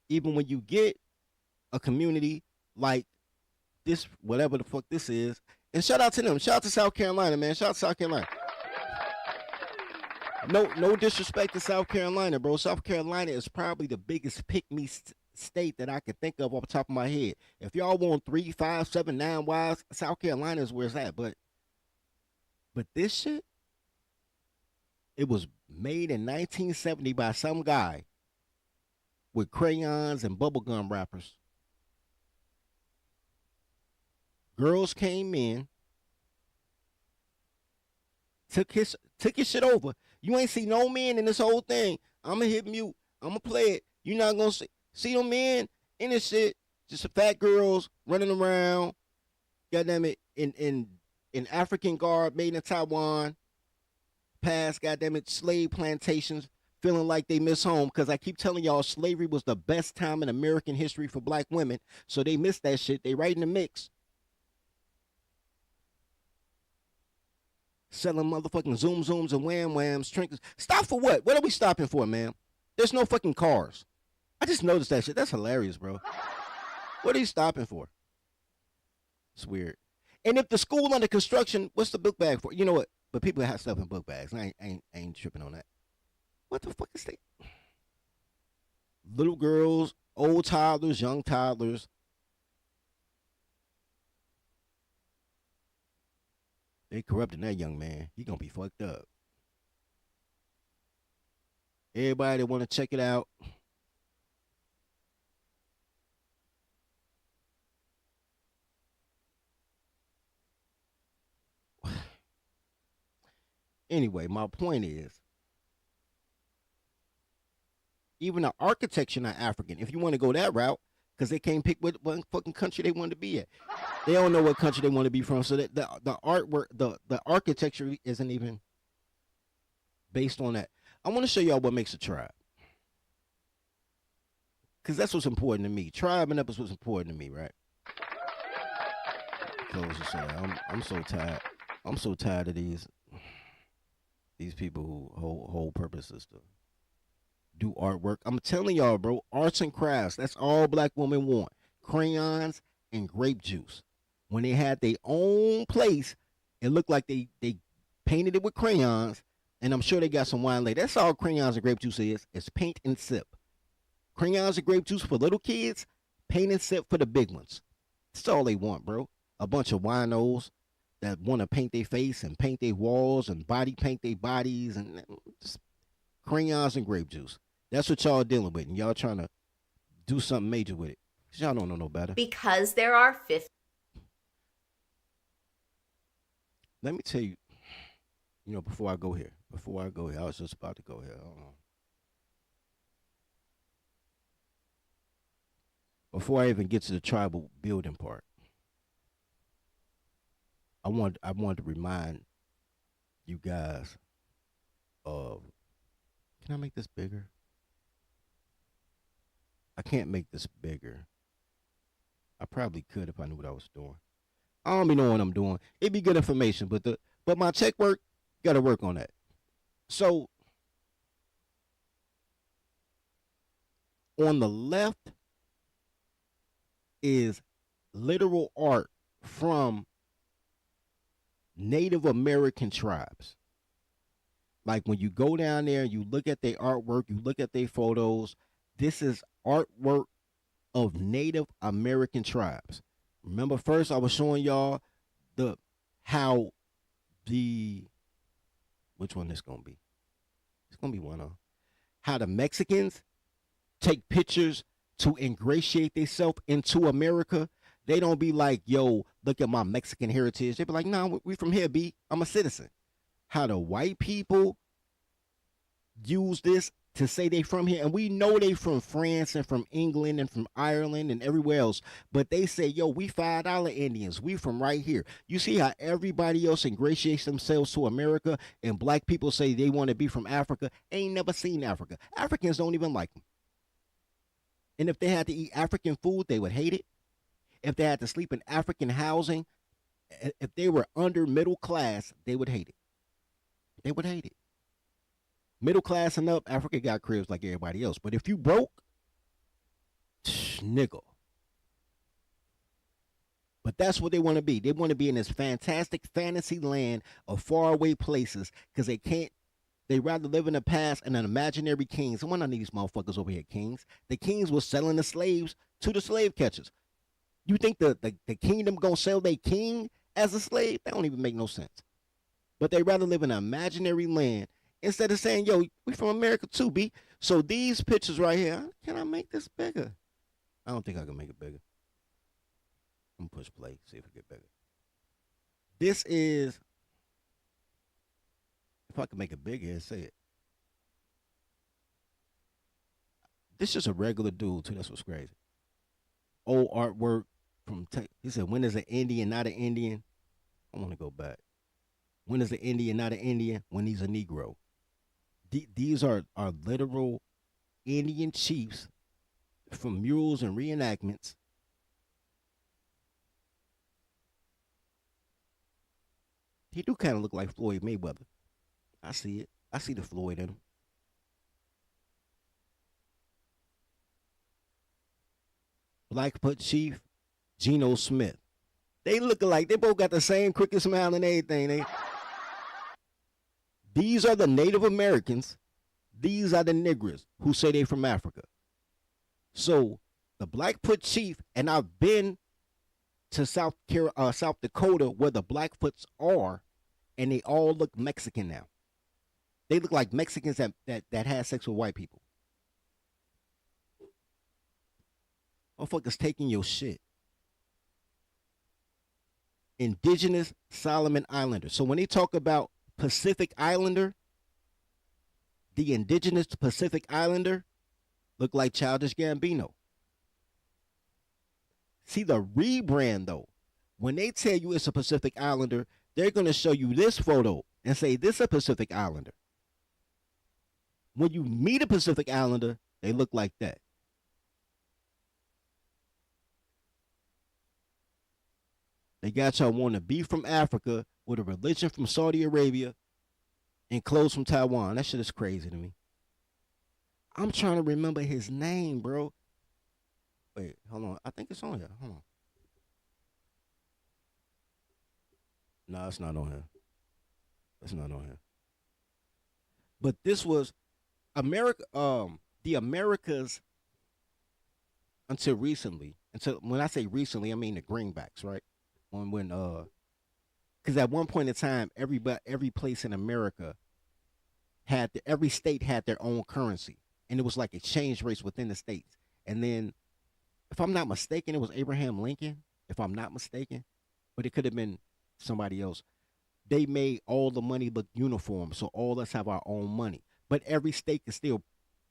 S2: Even when you get a community like this, whatever the fuck this is, and shout out to them. Shout out to South Carolina, man. Shout out to South Carolina. No disrespect to South Carolina, bro. South Carolina is probably the biggest pick-me state that I can think of off the top of my head. If y'all want 3, 5, 7, 9 wives, South Carolina is where it's at. But this shit, it was made in 1970 by some guy with crayons and bubblegum wrappers. Girls came in, took his shit over. You ain't see no men in this whole thing. I'ma hit mute. I'ma play it. You're not gonna see no men in this shit. Just fat girls running around. Goddamn it, in African garb, made in Taiwan. Past goddamn it, slave plantations, feeling like they miss home. Cause I keep telling y'all, slavery was the best time in American history for black women. So they missed that shit. They right in the mix. Selling motherfucking zoom zooms and wham whams, trinkets. Stop for what? What are we stopping for, man? There's no fucking cars. I just noticed that shit. That's hilarious, bro. What are you stopping for? It's weird. And if the school under construction, what's the book bag for? You know what? But people have stuff in book bags. I ain't tripping on that. What the fuck is that? Little girls, old toddlers, young toddlers. They corrupting that young man. He gonna be fucked up. Everybody that want to check it out. Anyway, my point is, even the architecture not African. If you want to go that route, because they can't pick what fucking country they want to be at. They don't know what country they want to be from. So that the artwork, the architecture isn't even based on that. I want to show y'all what makes a tribe. Because that's what's important to me. Tribe and up is what's important to me, right? I'm so tired. I'm so tired of these people who whole purpose is to do artwork. I'm telling y'all, bro, arts and crafts, that's all black women want. Crayons and grape juice. When they had their own place, it looked like they painted it with crayons, And I'm sure they got some wine later. That's all crayons and grape juice is. It's paint and sip. Crayons and grape juice for little kids, paint and sip for the big ones. That's all they want, bro. A bunch of winos that want to paint their face and paint their walls and body paint their bodies and just crayons and grape juice. That's what y'all dealing with, and y'all trying to do something major with it. 'Cause y'all don't know no better.
S10: Because there are 50.
S2: Let me tell you, before I go here, I was just about to go here. Hold on. Before I even get to the tribal building part, I wanted to remind you guys of. Can I make this bigger? I can't make this bigger. I probably could if I knew what I was doing. I don't be knowing what I'm doing. It'd be good information, but my check work, gotta work on that. So on the left is literal art from Native American tribes. Like when you go down there, you look at their artwork, you look at their photos. This is artwork of Native American tribes. Remember, first I was showing y'all how which one this gonna be? It's gonna be one of how the Mexicans take pictures to ingratiate themselves into America. They don't be like, yo, look at my Mexican heritage. They be like, nah, we from here, B. I'm a citizen. How the white people use this to say they from here, and we know they from France and from England and from Ireland and everywhere else, but they say, yo, we $5 Indians, we from right here. You see how everybody else ingratiates themselves to America, and black people say they want to be from Africa, ain't never seen Africa. Africans don't even like them. And if they had to eat African food, they would hate it. If they had to sleep in African housing, if they were under middle class, they would hate it. They would hate it. Middle class and up, Africa got cribs like everybody else. But if you broke, nigga. But that's what they want to be. They want to be in this fantastic fantasy land of faraway places because they rather live in the past and an imaginary kings. And one of these motherfuckers over here, kings. The kings was selling the slaves to the slave catchers. You think the kingdom gonna sell their king as a slave? That don't even make no sense. But they rather live in an imaginary land instead of saying, yo, we from America too, B. So these pictures right here, can I make this bigger? I don't think I can make it bigger. I'm gonna push play, see if it get bigger. This is, if I can make it bigger, say it. This is a regular dude too, that's what's crazy. Old artwork from, he said, when is an Indian not an Indian? I want to go back. When is an Indian not an Indian? When he's a Negro. These are literal Indian chiefs from murals and reenactments. He do kind of look like Floyd Mayweather. I see it. I see the Floyd in him. Blackfoot Chief, Geno Smith. They look alike. They both got the same crooked smile and everything. These are the Native Americans. These are the niggers who say they from Africa. So the Blackfoot Chief, and I've been to South Dakota where the Blackfoots are, and they all look Mexican now. They look like Mexicans that had sex with white people. Motherfuckers taking your shit. Indigenous Solomon Islander. So when they talk about Pacific Islander, the indigenous Pacific Islander look like Childish Gambino. See the rebrand though. When they tell you it's a Pacific Islander, they're going to show you this photo and say this is a Pacific Islander. When you meet a Pacific Islander, they look like that. They got y'all want to be from Africa with a religion from Saudi Arabia and clothes from Taiwan. That shit is crazy to me. I'm trying to remember his name, bro. Wait, hold on. I think it's on here. Hold on. No, it's not on here. It's not on here. But this was America. The Americas until recently. Until when I say recently, I mean the greenbacks, right? When because at one point in time, every place in America every state had their own currency, and it was like exchange rates within the states. And then, if I'm not mistaken, it was Abraham Lincoln. If I'm not mistaken, but it could have been somebody else. They made all the money look uniform, so all of us have our own money. But every state can still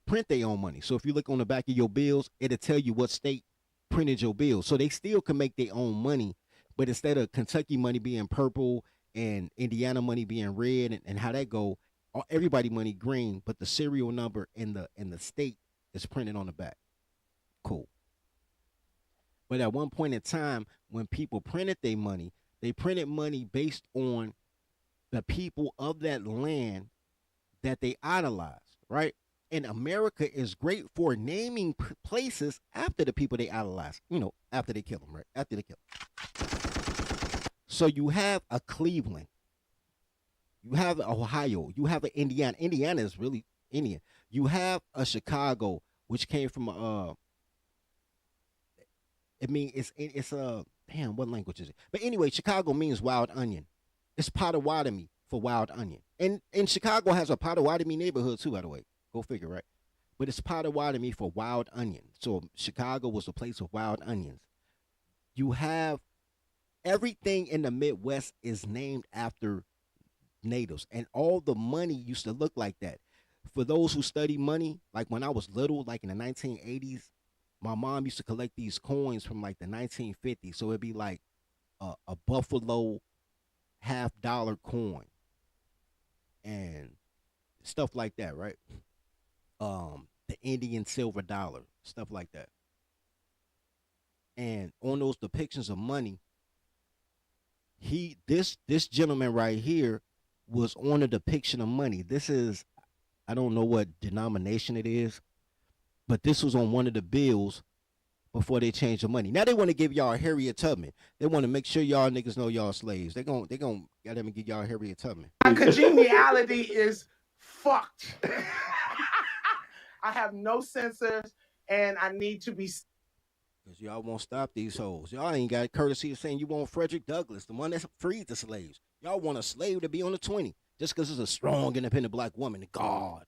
S2: print their own money. So if you look on the back of your bills, it'll tell you what state printed your bills. So they still can make their own money, but instead of Kentucky money being purple and Indiana money being red, and how that go, everybody money green, but the serial number in the state is printed on the back. Cool. But at one point in time, when people printed their money, they printed money based on the people of that land that they idolized, right? And America is great for naming places after the people they idolize, after they kill them, right? After they kill them. So you have a Cleveland, you have Ohio, you have an Indiana. Indiana is really Indian. You have a Chicago, which came from it's damn, what language is it? But anyway, Chicago means wild onion. It's Potawatomi for wild onion. And Chicago has a Potawatomi neighborhood too, by the way. Go figure, right? But it's Potawatomi for wild onion. So Chicago was a place of wild onions. You have everything in the Midwest is named after natives, and all the money used to look like that. For those who study money, like when I was little, like in the 1980s, my mom used to collect these coins from like the 1950s. So it'd be like a buffalo $50 coin and stuff like that, right? The Indian silver dollar, stuff like that. And on those depictions of money, this gentleman right here was on a depiction of money. This is, I don't know what denomination it is, but this was on one of the bills before they changed the money. Now they want to give y'all Harriet Tubman. They want to make sure y'all niggas know y'all slaves. They gon' gotta give y'all Harriet Tubman.
S10: My congeniality is fucked. I have no sensors, and I need to be.
S2: Because y'all won't stop these hoes. Y'all ain't got courtesy of saying you want Frederick Douglass, the one that freed the slaves. Y'all want a slave to be on the 20 just because it's a strong, independent black woman. God.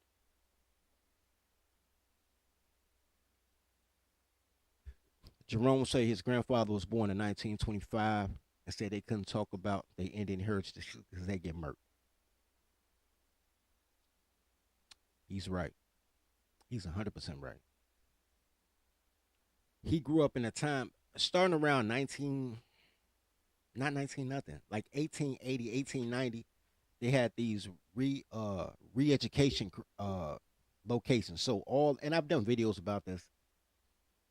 S2: Jerome said his grandfather was born in 1925 and said they couldn't talk about their Indian heritage because they get murked. He's right. He's 100% right. He grew up in a time starting around 1880, 1890. They had these re-education locations. So and I've done videos about this.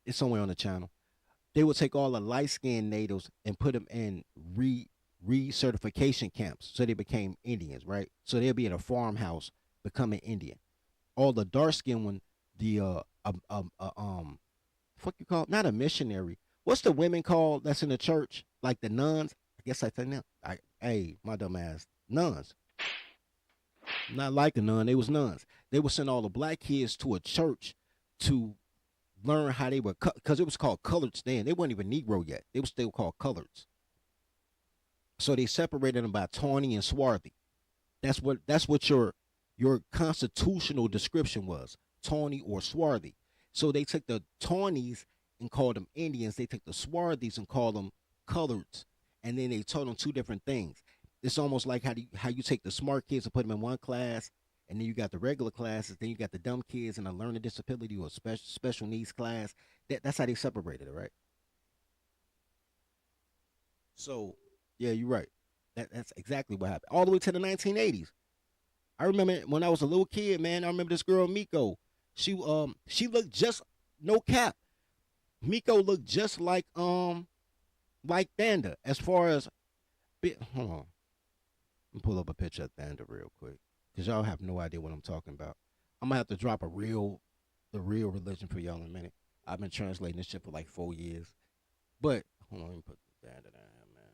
S2: It's somewhere on the channel. They would take all the light-skinned natives and put them in re-certification camps, so they became Indians, right? So they'll be in a farmhouse becoming Indian. All the dark-skinned one, the fuck you call it? Not a missionary. What's the women called that's in the church? Like the nuns? I guess I say now. Hey, my dumb ass. Nuns. Not like a nun. They was nuns. They would send all the black kids to a church to learn how they were, because it was called coloreds then. They weren't even Negro yet. They were still called coloreds. So they separated them by tawny and swarthy. That's what your constitutional description was, tawny or swarthy. So they took the tawnies and called them Indians. They took the swarthies and called them coloreds. And then they taught them two different things. It's almost like how you take the smart kids and put them in one class, and then you got the regular classes, then you got the dumb kids in a learning disability or special needs class. That's how they separated it, right? So, yeah, you're right. That's exactly what happened. All the way to the 1980s. I remember when I was a little kid, man, I remember this girl, Miko. She looked just, no cap. Miko looked just like Thanda as far as, hold on. Let me pull up a picture of Thanda real quick, because y'all have no idea what I'm talking about. I'm going to have to drop the real religion for y'all in a minute. I've been translating this shit for like 4 years. But, hold on, let me put Thanda down here, man.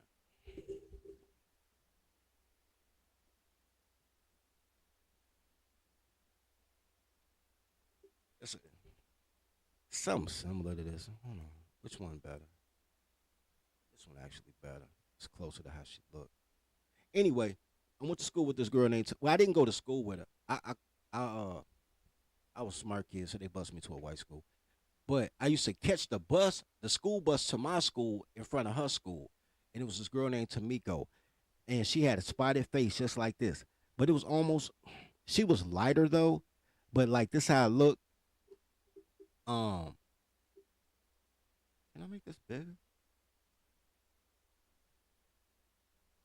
S2: It's something similar to this. Hold on. Which one better? This one actually better. It's closer to how she looked. Anyway, I went to school with this girl named. Well, I didn't go to school with her. I, uh, I was a smart kid, so they bused me to a white school. But I used to catch the bus, the school bus to my school in front of her school, and it was this girl named Tamiko, and she had a spotted face just like this. But it was almost. She was lighter though, but like this how it looked. Um, can I make this bigger?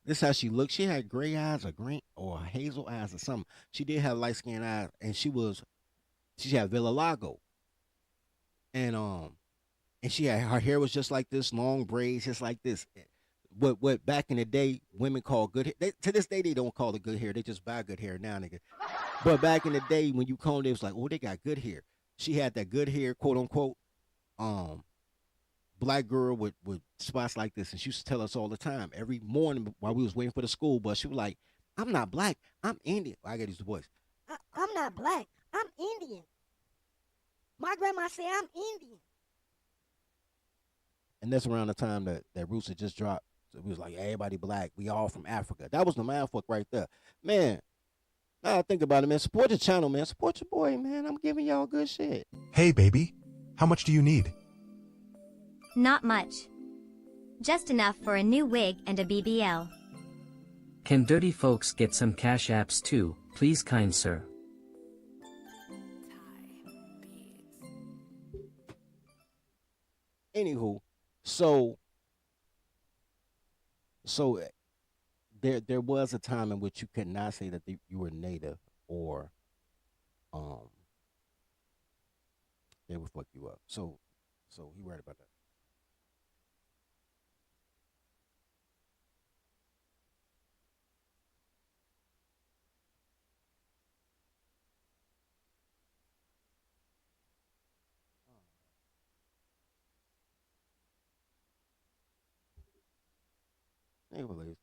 S2: This how she looked. She had gray eyes or green or hazel eyes or something. She did have light skinned eyes, and she had Villalago, and she had her hair was just like this, long braids, just like this. What back in the day women call good hair. To this day they don't call it good hair. They just buy good hair now, nigga. But back in the day when you combed it was like, oh, they got good hair. She had that good hair, quote unquote. Um, Black girl with spots like this, and she used to tell us all the time. Every morning while we was waiting for the school bus, she was like, "I'm not black. I'm Indian." I got to use the voice.
S11: I'm not black. I'm Indian. My grandma said I'm Indian.
S2: And that's around the time that Roots had just dropped. So we was like, everybody black. We all from Africa. That was the mindfuck right there, man. Now I think about it, man. Support the channel, man. Support your boy, man. I'm giving y'all good shit.
S12: Hey, baby. How much do you need?
S13: Not much. Just enough for a new wig and a BBL.
S14: Can dirty folks get some cash apps too, please, kind sir?
S2: Anywho, so there was a time in which you could not say that you were native or they would fuck you up. So he right about that. Anyways,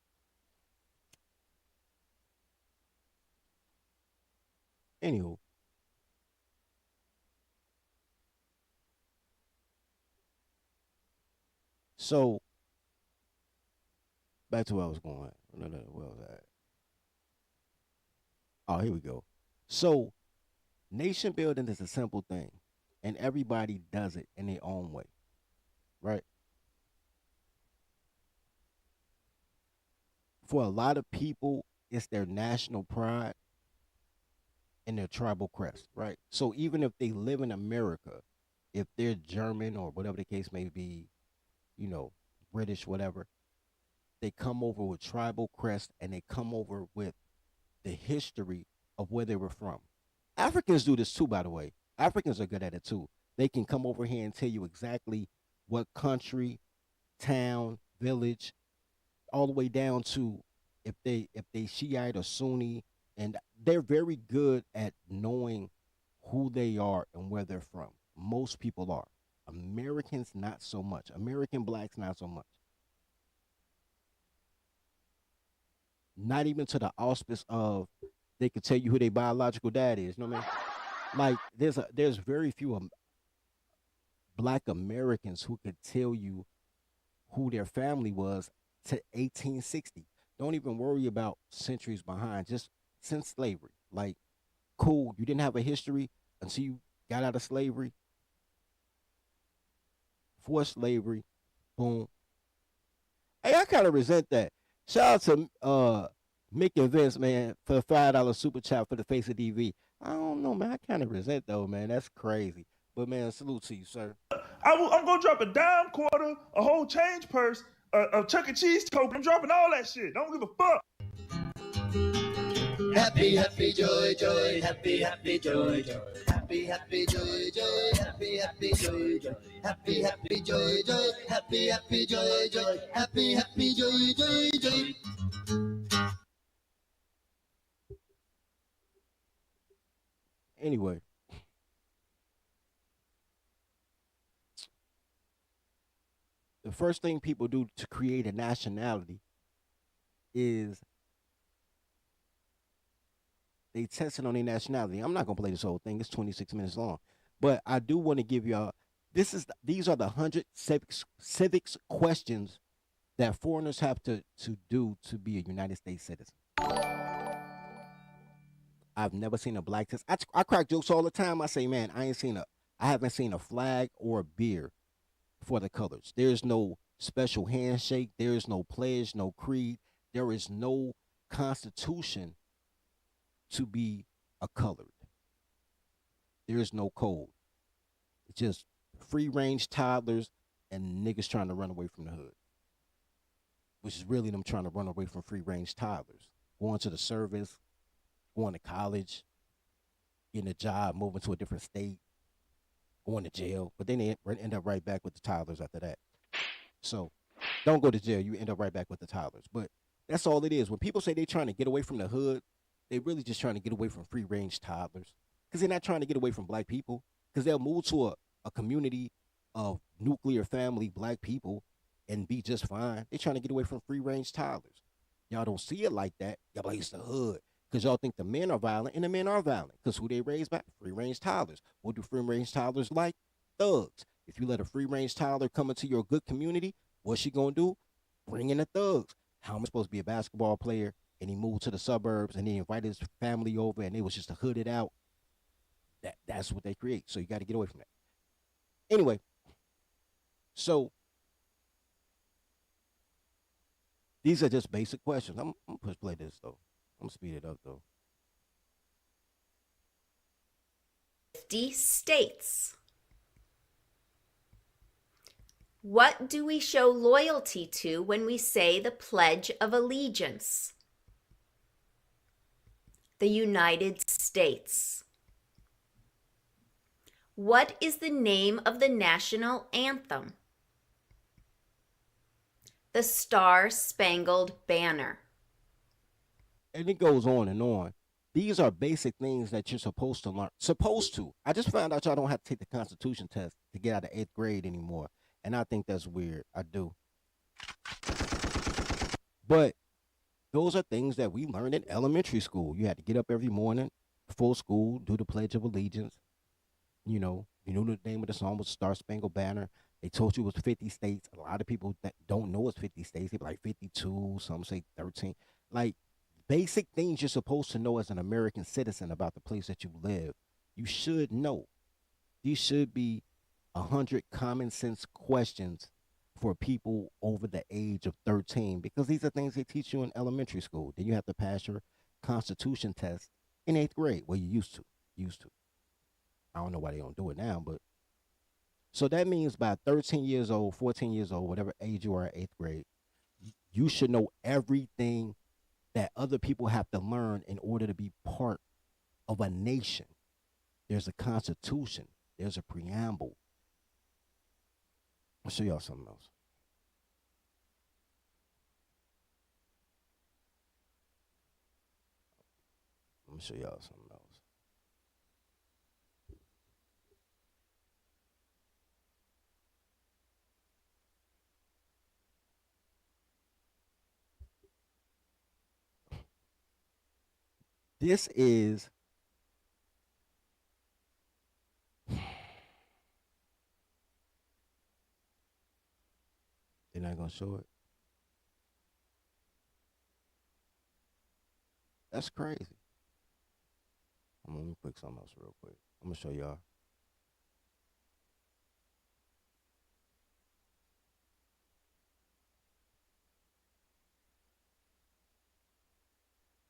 S2: anywho, so back to where I was going. No, where was that? Oh, here we go. So nation building is a simple thing, and everybody does it in their own way, right? For a lot of people, it's their national pride and their tribal crest, right? So even if they live in America, if they're German or whatever the case may be, you know, British, whatever, they come over with tribal crest and they come over with the history of where they were from. Africans do this too, by the way. Africans are good at it too. They can come over here and tell you exactly what country, town, village, all the way down to if they Shiite or Sunni, and they're very good at knowing who they are and where they're from. Most people are. Americans not so much. American blacks not so much. Not even to the auspice of they could tell you who their biological dad is. You know what I mean? Like there's very few black Americans who could tell you who their family was to 1860. Don't even worry about centuries behind, just since slavery. Like, cool, you didn't have a history until you got out of slavery. Forced slavery, boom. Hey, I kind of resent that. Shout out to Mick and Vince, man, for the $5 super chat for the face of DV. I don't know, man. I kind of resent though, man. That's crazy. But man, salute to you, sir.
S15: I'm gonna drop a dime, quarter, a whole change purse, a Chuck E. Cheese token. I'm dropping all that shit. Don't give a fuck.
S3: Happy, happy, joy, joy, happy, happy, joy, joy, happy, happy, joy, joy, happy, happy, joy, joy, happy, happy, joy, joy, happy, happy, joy, joy, happy, happy, joy, joy, joy.
S2: Anyway, the first thing people do to create a nationality is they test it on their nationality. I'm not gonna play this whole thing. It's 26 minutes long. But I do want to give y'all these are the 100 civics questions that foreigners have to do to be a United States citizen. I've never seen a black test. I crack jokes all the time. I say, man, I haven't seen a flag or a beer for the colors. There's no special handshake. There is no pledge, no creed. There is no constitution to be a colored. There is no code. It's just free range toddlers and niggas trying to run away from the hood, which is really them trying to run away from free range toddlers, going to the service, going to college, getting a job, moving to a different state, going to jail, but then they end up right back with the toddlers after that. So don't go to jail. You end up right back with the toddlers. But that's all it is. When people say they're trying to get away from the hood, they really just trying to get away from free range toddlers, because they're not trying to get away from black people, because they'll move to a community of nuclear family black people and be just fine. They're trying to get away from free range toddlers. Y'all don't see it like that. Y'all like, it's the hood. Because y'all think the men are violent, and the men are violent. Because who they raised by? Free range toddlers. What do free range toddlers like? Thugs. If you let a free range toddler come into your good community, what's she gonna do? Bring in the thugs. How am I supposed to be a basketball player? And he moved to the suburbs, and he invited his family over, and it was just a hooded out. That's what they create. So you got to get away from that. Anyway, so these are just basic questions. I'm gonna push play this though. I'm gonna speed it up though.
S16: 50 states. What do we show loyalty to when we say the Pledge of Allegiance? The United States. What is the name of the national anthem? The Star-Spangled Banner.
S2: And it goes on and on. These are basic things that you're supposed to learn. Supposed to. I just found out y'all don't have to take the Constitution test to get out of 8th grade anymore. And I think that's weird. I do. But those are things that we learned in elementary school. You had to get up every morning before school, do the Pledge of Allegiance. You know the name of the song was Star Spangled Banner. They told you it was 50 states. A lot of people that don't know it's 50 states. They be like 52, some say 13. Like, basic things you're supposed to know as an American citizen about the place that you live. You should know. These should be 100 common sense questions for people over the age of 13, because these are things they teach you in elementary school. Then you have to pass your Constitution test in 8th grade. Well, you used to. I don't know why they don't do it now, but so that means by 13 years old, 14 years old, whatever age you are in 8th grade, you should know everything that other people have to learn in order to be part of a nation. There's a constitution. There's a preamble. I'll show y'all something else. Let me show y'all something else. This is they're not gonna show it. That's crazy. Let me click something else real quick. I'm gonna show y'all.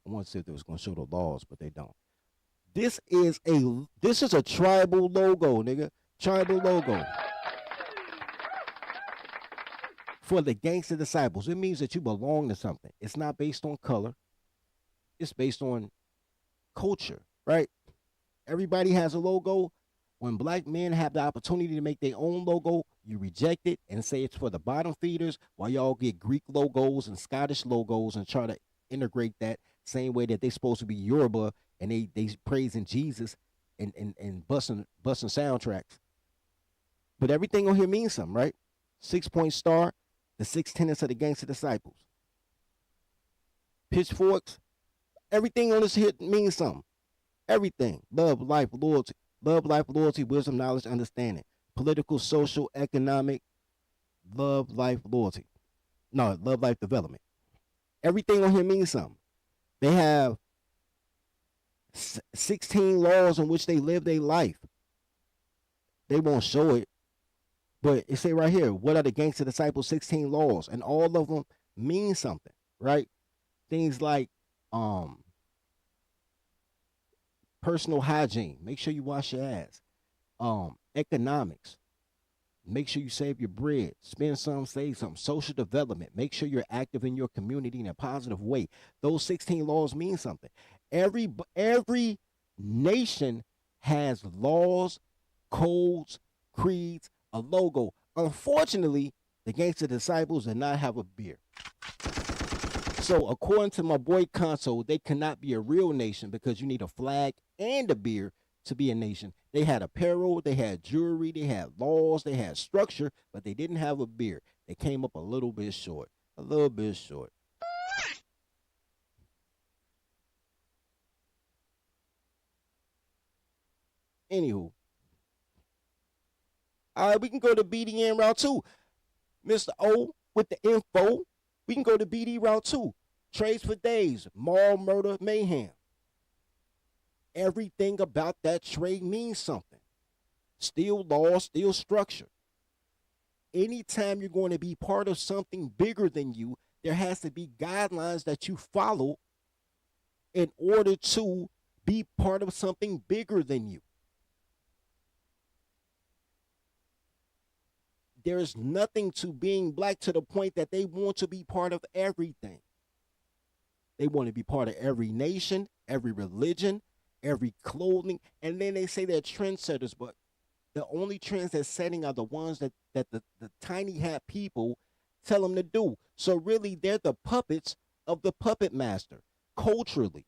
S2: I want to see if they was gonna show the laws, but they don't. This is a tribal logo, nigga. Tribal logo. For the gangster disciples. It means that you belong to something. It's not based on color. It's based on culture, right? Everybody has a logo. When black men have the opportunity to make their own logo, you reject it and say it's for the bottom feeders, while y'all get Greek logos and Scottish logos and try to integrate that same way that they supposed to be Yoruba and they praising Jesus and busting soundtracks. But everything on here means something, right? 6-point star, the 6 tenets of the gangster disciples. Pitchforks, everything on this here means something. Everything. Love, life, loyalty. Love, life, loyalty, wisdom, knowledge, understanding. Political, social, economic, love, life, loyalty. No, love, life, development. Everything on here means something. They have 16 laws in which they live their life. They won't show it, but it say right here, what are the Gangster Disciples 16 laws? And all of them mean something, right? Things like personal hygiene. Make sure you wash your ass. Economics. Make sure you save your bread. Spend some, save some. Social development. Make sure you're active in your community in a positive way. Those 16 laws mean something. Every nation has laws, codes, creeds, a logo. Unfortunately, the Gangster Disciples did not have a beer. So according to my boy Console, they cannot be a real nation because you need a flag and a beer to be a nation. They had apparel, they had jewelry, they had laws, they had structure, but they didn't have a beer. They came up a little bit short. A little bit short. Anywho. All right, we can go to BDN route 2. Mr. O with the info. We can go to BD route 2. Trades for days. Mall murder mayhem. Everything about that trade means something. Still law, still structure. Anytime you're going to be part of something bigger than you, there has to be guidelines that you follow in order to be part of something bigger than you. There's nothing to being black to the point that they want to be part of everything. They want to be part of every nation, every religion, every clothing, and then they say they're trendsetters, but the only trends they're setting are the ones that the tiny hat people tell them to do. So really, they're the puppets of the puppet master culturally.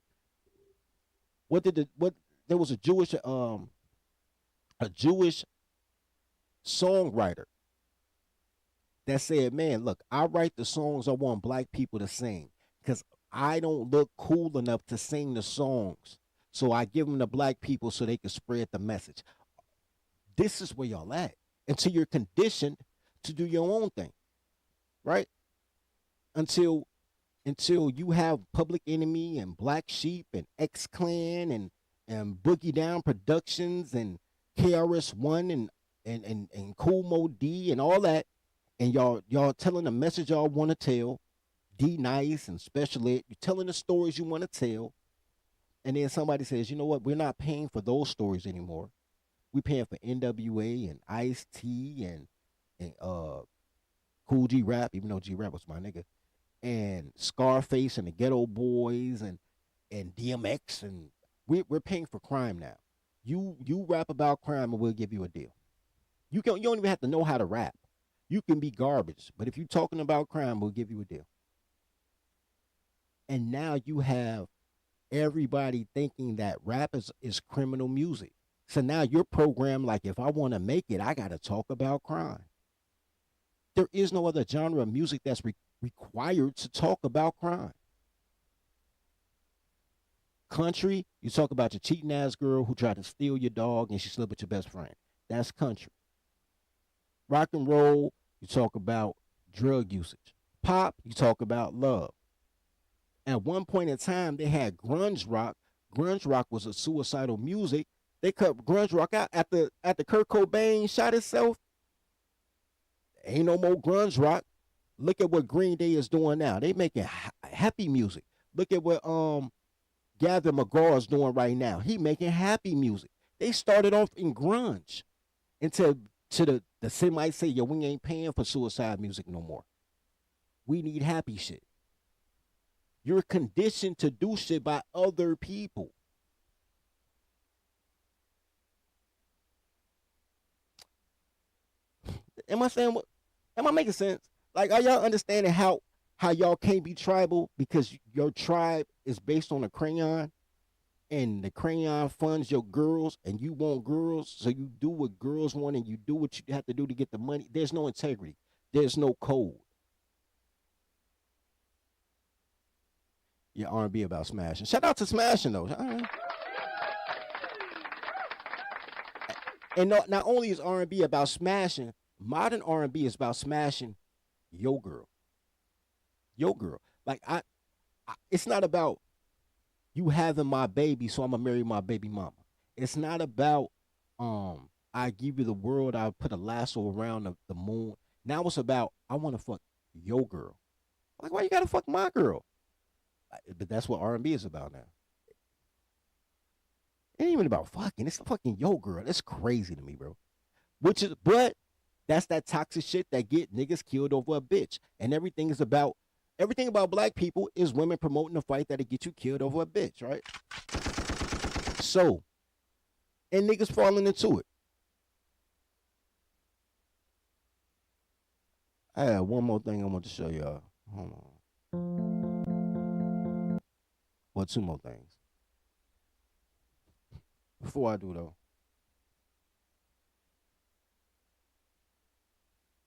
S2: There was a Jewish songwriter that said, man, look, I write the songs I want black people to sing because I don't look cool enough to sing the songs. So I give them to black people so they can spread the message. This is where y'all at until you're conditioned to do your own thing, right? Until you have Public Enemy and Black Sheep and X-Clan and Boogie Down Productions and KRS-One and Cool Mo D and all that, and y'all telling the message y'all want to tell, D Nice and Special Ed, you're telling the stories you want to tell, and then somebody says, you know what, we're not paying for those stories anymore. We're paying for NWA and Ice-T and Cool G Rap, even though G Rap was my nigga, and Scarface and the Ghetto Boys and DMX, and we're paying for crime now. You rap about crime and we'll give you a deal. You don't even have to know how to rap. You can be garbage, but if you're talking about crime, we'll give you a deal. And now you have everybody thinking that rap is criminal music. So now you're programmed like, if I want to make it, I got to talk about crime. There is no other genre of music that's required to talk about crime. Country, you talk about your cheating ass girl who tried to steal your dog and she slept with your best friend. That's country. Rock and roll, you talk about drug usage. Pop, you talk about love. At one point in time, they had grunge rock. Grunge rock was a suicidal music. They cut grunge rock out after Kurt Cobain shot himself. Ain't no more grunge rock. Look at what Green Day is doing now. They making happy music. Look at what Gavin McGraw is doing right now. He making happy music. They started off in grunge until the Semites say, yo, we ain't paying for suicide music no more. We need happy shit. You're conditioned to do shit by other people. Am I making sense? Like, are y'all understanding how y'all can't be tribal because your tribe is based on a crayon and the crayon funds your girls and you want girls, so you do what girls want and you do what you have to do to get the money? There's no integrity. There's no code. Your R&B about smashing. Shout out to smashing though. All right. And not only is R&B about smashing, modern R&B is about smashing yo girl, yo girl. Like it's not about you having my baby, so I'm gonna marry my baby mama. It's not about I give you the world, I put a lasso around the moon. Now it's about I want to fuck your girl. Like, why you gotta fuck my girl? But that's what R&B is about now. It ain't even about fucking. It's fucking your girl. That's crazy to me, bro. But that's that toxic shit that get niggas killed over a bitch. And everything about black people is women promoting a fight that'll get you killed over a bitch, right? So, and niggas falling into it. I have one more thing I want to show y'all. Hold on. Well, two more things. Before I do though,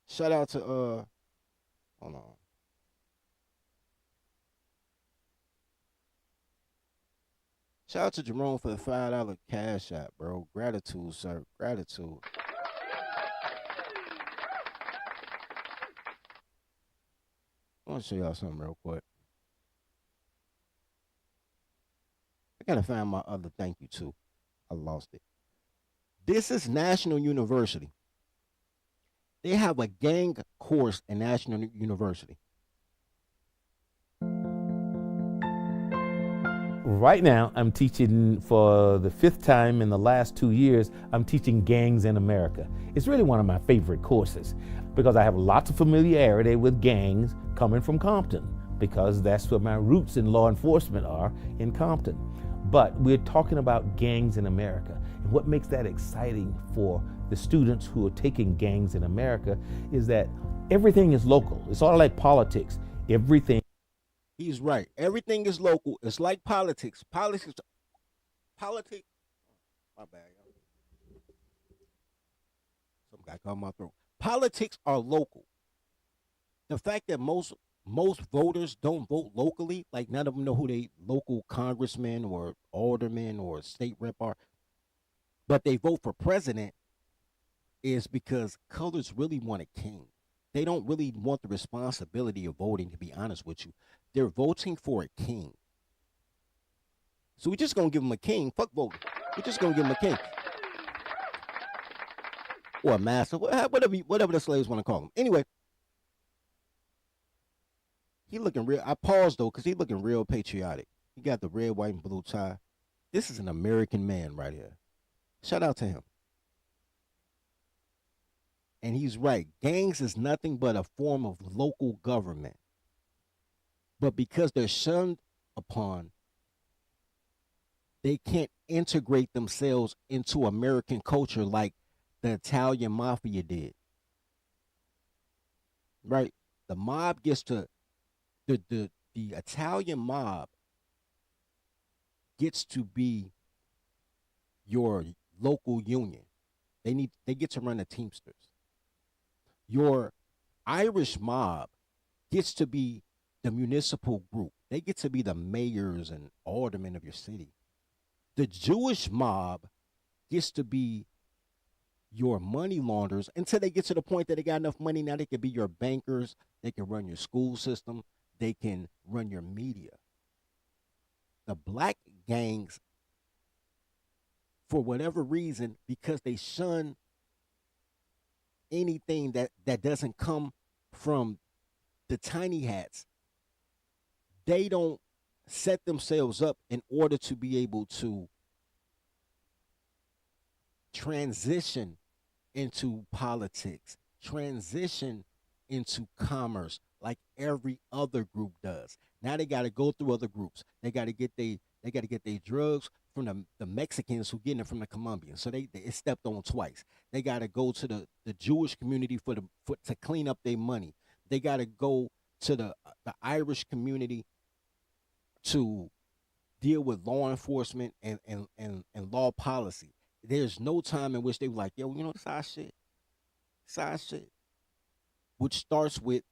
S2: shout out to hold on. Shout out to Jerome for the $5 cash app, bro. Gratitude, sir. Gratitude. I want to show y'all something real quick. I gotta find my other thank you too. I lost it. This is National University. They have a gang course in National University.
S17: Right now, I'm teaching for the 5th time in the last 2 years. I'm teaching gangs in America. It's really one of my favorite courses because I have lots of familiarity with gangs coming from Compton because that's where my roots in law enforcement are, in Compton. But we're talking about gangs in America. And what makes that exciting for the students who are taking gangs in America is that everything is local. It's all like politics. Everything.
S2: He's right. Everything is local. It's like politics. Politics. My bad. Some guy caught my throat. Politics are local. The fact that most voters don't vote locally, like none of them know who they local congressmen or aldermen or state rep are, but they vote for president, is because colors really want a king. They don't really want the responsibility of voting, to be honest with you. They're voting for a king. So we're just going to give them a king. Fuck voting. We're just going to give them a king. Or a master. Whatever the slaves want to call him. Anyway. He looking real. I paused, though, because he looking real patriotic. He got the red, white, and blue tie. This is an American man right here. Shout out to him. And he's right. Gangs is nothing but a form of local government. But because they're shunned upon, they can't integrate themselves into American culture like the Italian mafia did. Right? The mob gets to, the Italian mob gets to be your local union. They get to run the Teamsters. Your Irish mob gets to be the municipal group. They get to be the mayors and aldermen of your city. The Jewish mob gets to be your money launderers until they get to the point that they got enough money now they can be your bankers, they can run your school system, they can run your media. The black gangs, for whatever reason, because they shun anything that doesn't come from the tiny hats, they don't set themselves up in order to be able to transition into politics, transition into commerce like every other group does. Now they got to go through other groups. They got to get their drugs from the Mexicans who getting it from the Colombians. So they stepped on twice. They got to go to the Jewish community to clean up their money. They got to go to the Irish community to deal with law enforcement and law policy. There's no time in which they were like, yo, you know, it's our shit. It's our shit. Which starts with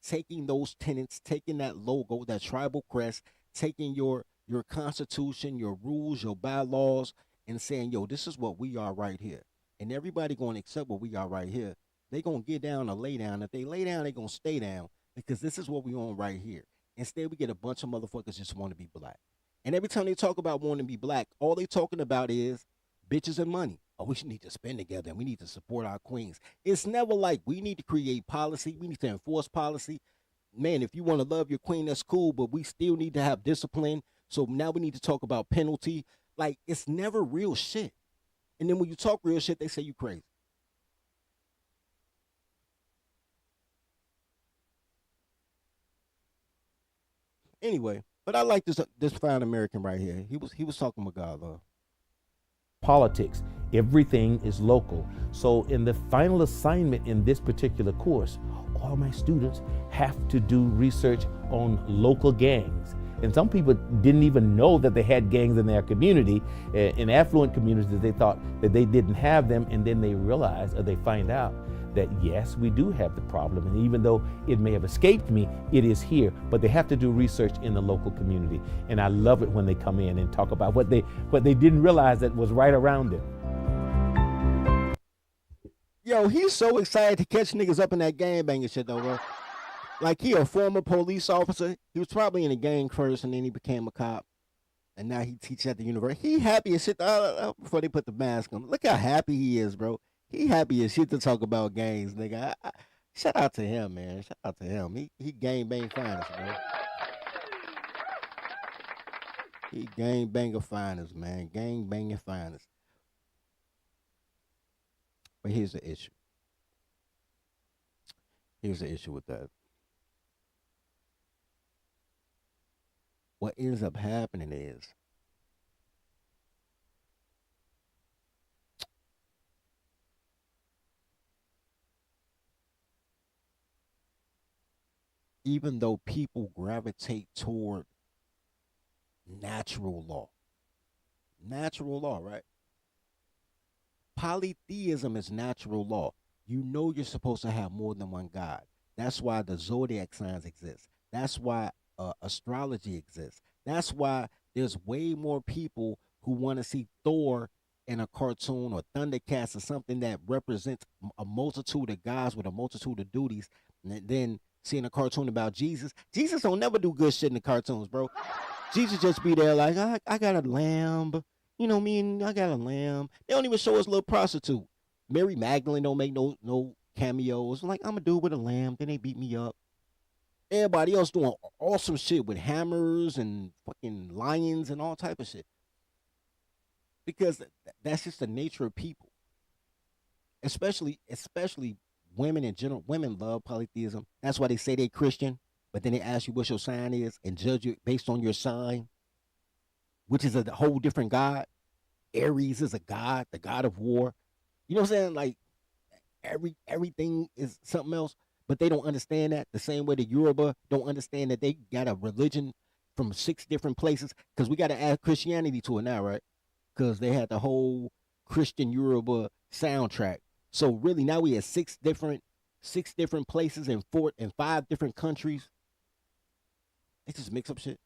S2: taking those tenets, taking that logo, that tribal crest, taking your constitution, your rules, your bylaws, and saying, yo, this is what we are right here. and everybody gonna accept what we got right here. They gonna get down or lay down. If they lay down, they gonna stay down because this is what we on right here. Instead, we get a bunch of motherfuckers just want to be black. And every time they talk about wanting to be black, all they talking about is bitches and money. Oh, we should need to spend together and we need to support our queens. It's never like we need to create policy. We need to enforce policy. Man, if you want to love your queen, that's cool, but we still need to have discipline. So now we need to talk about penalty. Like, it's never real shit. And then when you talk real shit, they say you crazy. Anyway, but I like this fine American right here. He was talking about God love.
S17: Politics, everything is local. So in the final assignment in this particular course, all my students have to do research on local gangs. And some people didn't even know that they had gangs in their community. In affluent communities, they thought that they didn't have them, and then they realize, or they find out, that yes, we do have the problem. And even though it may have escaped me, it is here. But they have to do research in the local community. And I love it when they come in and talk about what they didn't realize that was right around them.
S2: Yo, he's so excited to catch niggas up in that gangbanging shit though, bro. Like, he a former police officer. He was probably in a gang first, and then he became a cop. And now he teaches at the university. He happy as shit before they put the mask on. Look how happy he is, bro. He happy as shit to talk about gangs, nigga. Shout out to him, man. Shout out to him. He gang bang finest, bro. He gang banger finest, man. Gang banging finest. But here's the issue. Here's the issue with that. What ends up happening is even though people gravitate toward natural law, right? Polytheism is natural law. You know you're supposed to have more than one God. That's why the zodiac signs exist. That's why astrology exists. That's why there's way more people who want to see Thor in a cartoon or Thundercats or something that represents a multitude of gods with a multitude of duties than seeing a cartoon about Jesus. Jesus don't never do good shit in the cartoons, bro. Jesus just be there like, I got a lamb. You know what I mean? I got a lamb. They don't even show us a little prostitute. Mary Magdalene don't make no cameos. Like, I'm a dude with a lamb. Then they beat me up. Everybody else doing awesome shit with hammers and fucking lions and all type of shit. Because that's just the nature of people. Especially women in general. Women love polytheism. That's why they say they Christian, but then they ask you what your sign is and judge you based on your sign, which is a whole different god. Aries is a god, the god of war. You know what I'm saying? Like, everything is something else. But they don't understand that the same way the Yoruba don't understand that they got a religion from 6 different places. Because we got to add Christianity to it now, right? Because they had the whole Christian Yoruba soundtrack. So really now we have 6 different places in 5 different countries. They just mix up shit.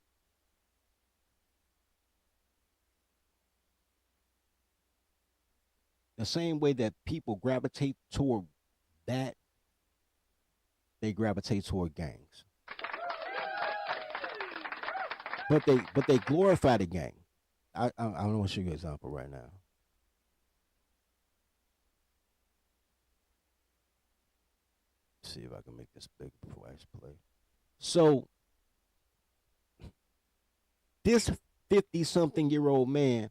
S2: The same way that people gravitate toward that, they gravitate toward gangs. But they glorify the gang. I don't want to show you an example right now. Let's see if I can make this big before I play. So this 50-something-year-old man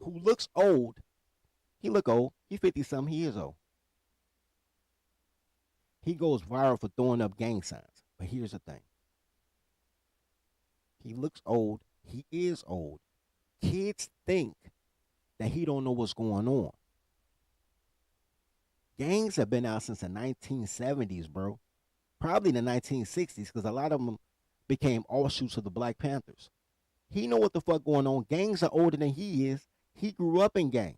S2: who looks old, he look old. He 50-something. He is old. He goes viral for throwing up gang signs. But here's the thing. He looks old. He is old. Kids think that he don't know what's going on. Gangs have been out since the 1970s, bro. Probably the 1960s, because a lot of them became offshoots of the Black Panthers. He know what the fuck going on. Gangs are older than he is. He grew up in gangs.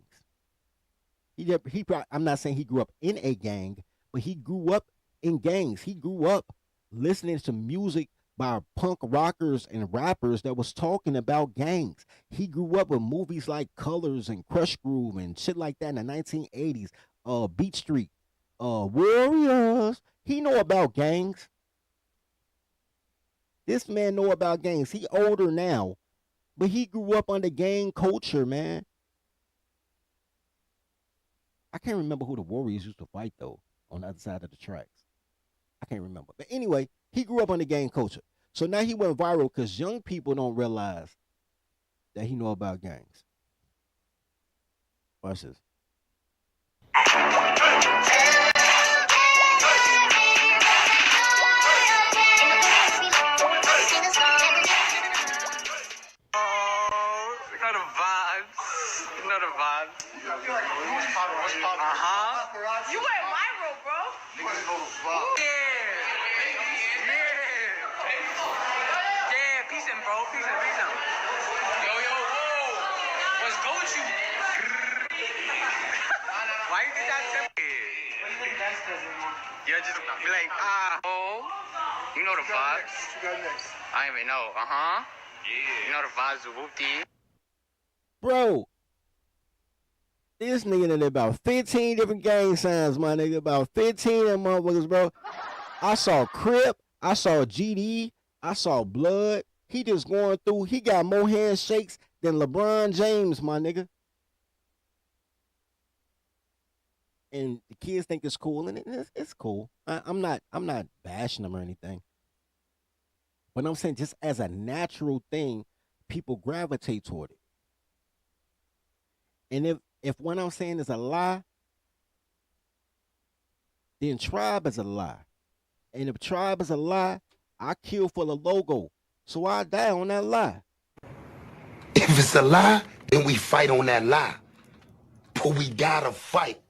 S2: I'm not saying he grew up in a gang, but he grew up in gangs. He grew up listening to music by punk rockers and rappers that was talking about gangs. He grew up with movies like Colors and Crush Groove and shit like that in the 1980s. Beat Street, Warriors. He know about gangs. This man know about gangs. He older now, but he grew up under gang culture, man. I can't remember who the Warriors used to fight though on the other side of the tracks. I can't remember. But anyway, he grew up under gang culture. So now he went viral because young people don't realize that he know about gangs. Watch this.
S3: You went viral, bro. Niggas know the vibe. Yeah, peace and bro. Peace and. Yo, whoa. What's good with you? Why you think that's yeah, just be like, oh. You know the vibes. What you got next? I don't even know. Yeah. You know the vibes of whoop-dee.
S2: Bro, this nigga done about 15 different gang signs, my nigga. About 15 of them motherfuckers, bro. I saw Crip. I saw GD. I saw Blood. He just going through. He got more handshakes than LeBron James, my nigga. And the kids think it's cool, and it's cool. I'm not bashing them or anything. But I'm saying just as a natural thing, people gravitate toward it. And if what I'm saying is a lie, then Tribe is a lie. And if Tribe is a lie, I kill for the logo. So I die on that lie.
S18: If it's a lie, then we fight on that lie. But we gotta fight.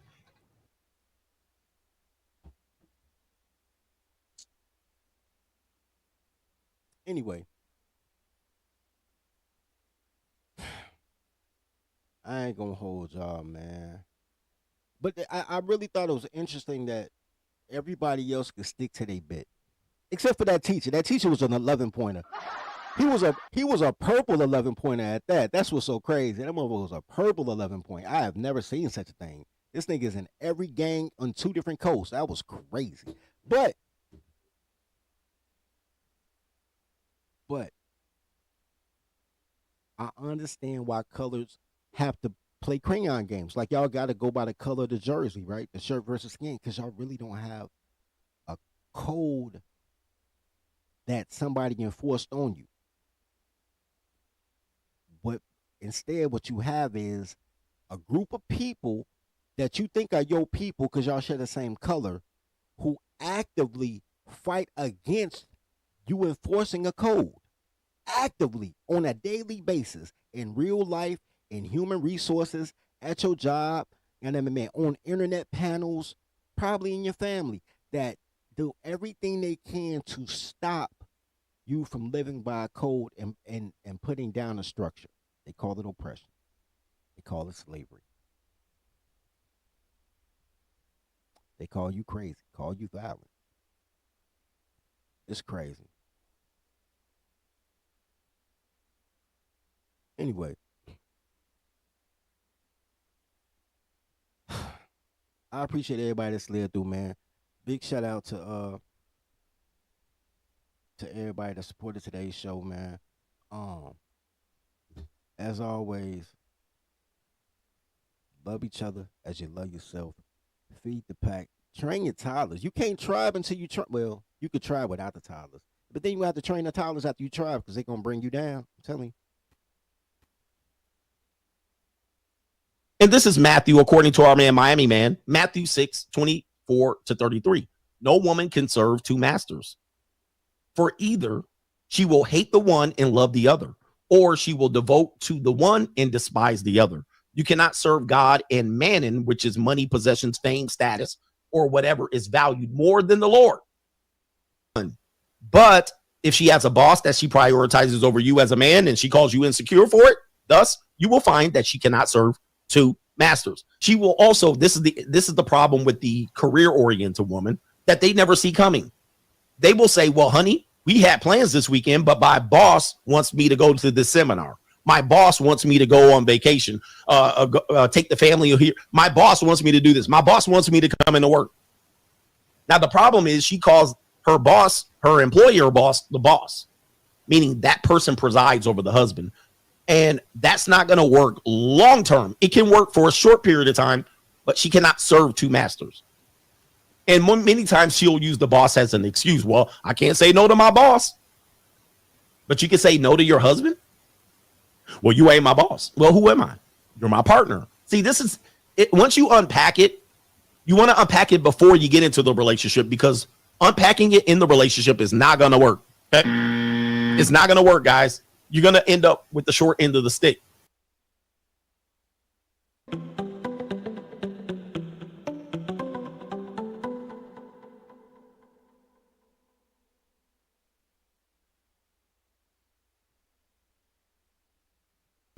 S2: Anyway. I ain't gonna hold y'all, man. But I really thought it was interesting that everybody else could stick to their bit. Except for that teacher. That teacher was an 11-pointer. He was a purple 11-pointer at that. That's what's so crazy. That motherfucker was a purple 11-point. I have never seen such a thing. This nigga's in every gang on 2 different coasts. That was crazy. But I understand why colors have to play crayon games. Like y'all got to go by the color of the jersey, right? The shirt versus skin, because y'all really don't have a code that somebody enforced on you. But instead, what you have is a group of people that you think are your people because y'all share the same color, who actively fight against you enforcing a code. Actively on a daily basis in real life, in human resources, at your job, and on internet panels, probably in your family, that do everything they can to stop you from living by a code and putting down a structure. They call it oppression. They call it slavery. They call you crazy, call you violent. It's crazy. Anyway, I appreciate everybody that slid through, man. Big shout out to everybody that supported today's show, man. As always, love each other as you love yourself. Feed the pack. Train your toddlers. You can't tribe until you try. Well, you could try without the toddlers, but then you have to train the toddlers after you tribe because they're gonna bring you down. I'm telling you.
S19: And this is Matthew, according to our man, Miami Man, Matthew 6:24-33. No woman can serve 2 masters. For either she will hate the one and love the other, or she will devote to the one and despise the other. You cannot serve God and mammon, which is money, possessions, fame, status, or whatever is valued more than the Lord. But if she has a boss that she prioritizes over you as a man and she calls you insecure for it, thus you will find that she cannot serve 2 masters. She will also, this is the problem with the career-oriented woman, that they never see coming. They will say, well, honey, we had plans this weekend, but my boss wants me to go to this seminar. My boss wants me to go on vacation, take the family here. My boss wants me to do this. My boss wants me to come into work. Now, the problem is she calls her boss, her employer boss, the boss, meaning that person presides over the husband. And that's not going to work long term. It can work for a short period of time, but she cannot serve two masters. And many times she'll use the boss as an excuse. Well, I can't say no to my boss, but you can say no to your husband. Well, you ain't my boss. Well, who am I? You're my partner. See, this is it. Once you unpack it, you want to unpack it before you get into the relationship, because unpacking it in the relationship is not going to work. Okay? It's not going to work, guys. You're going to end up with the short end of the stick.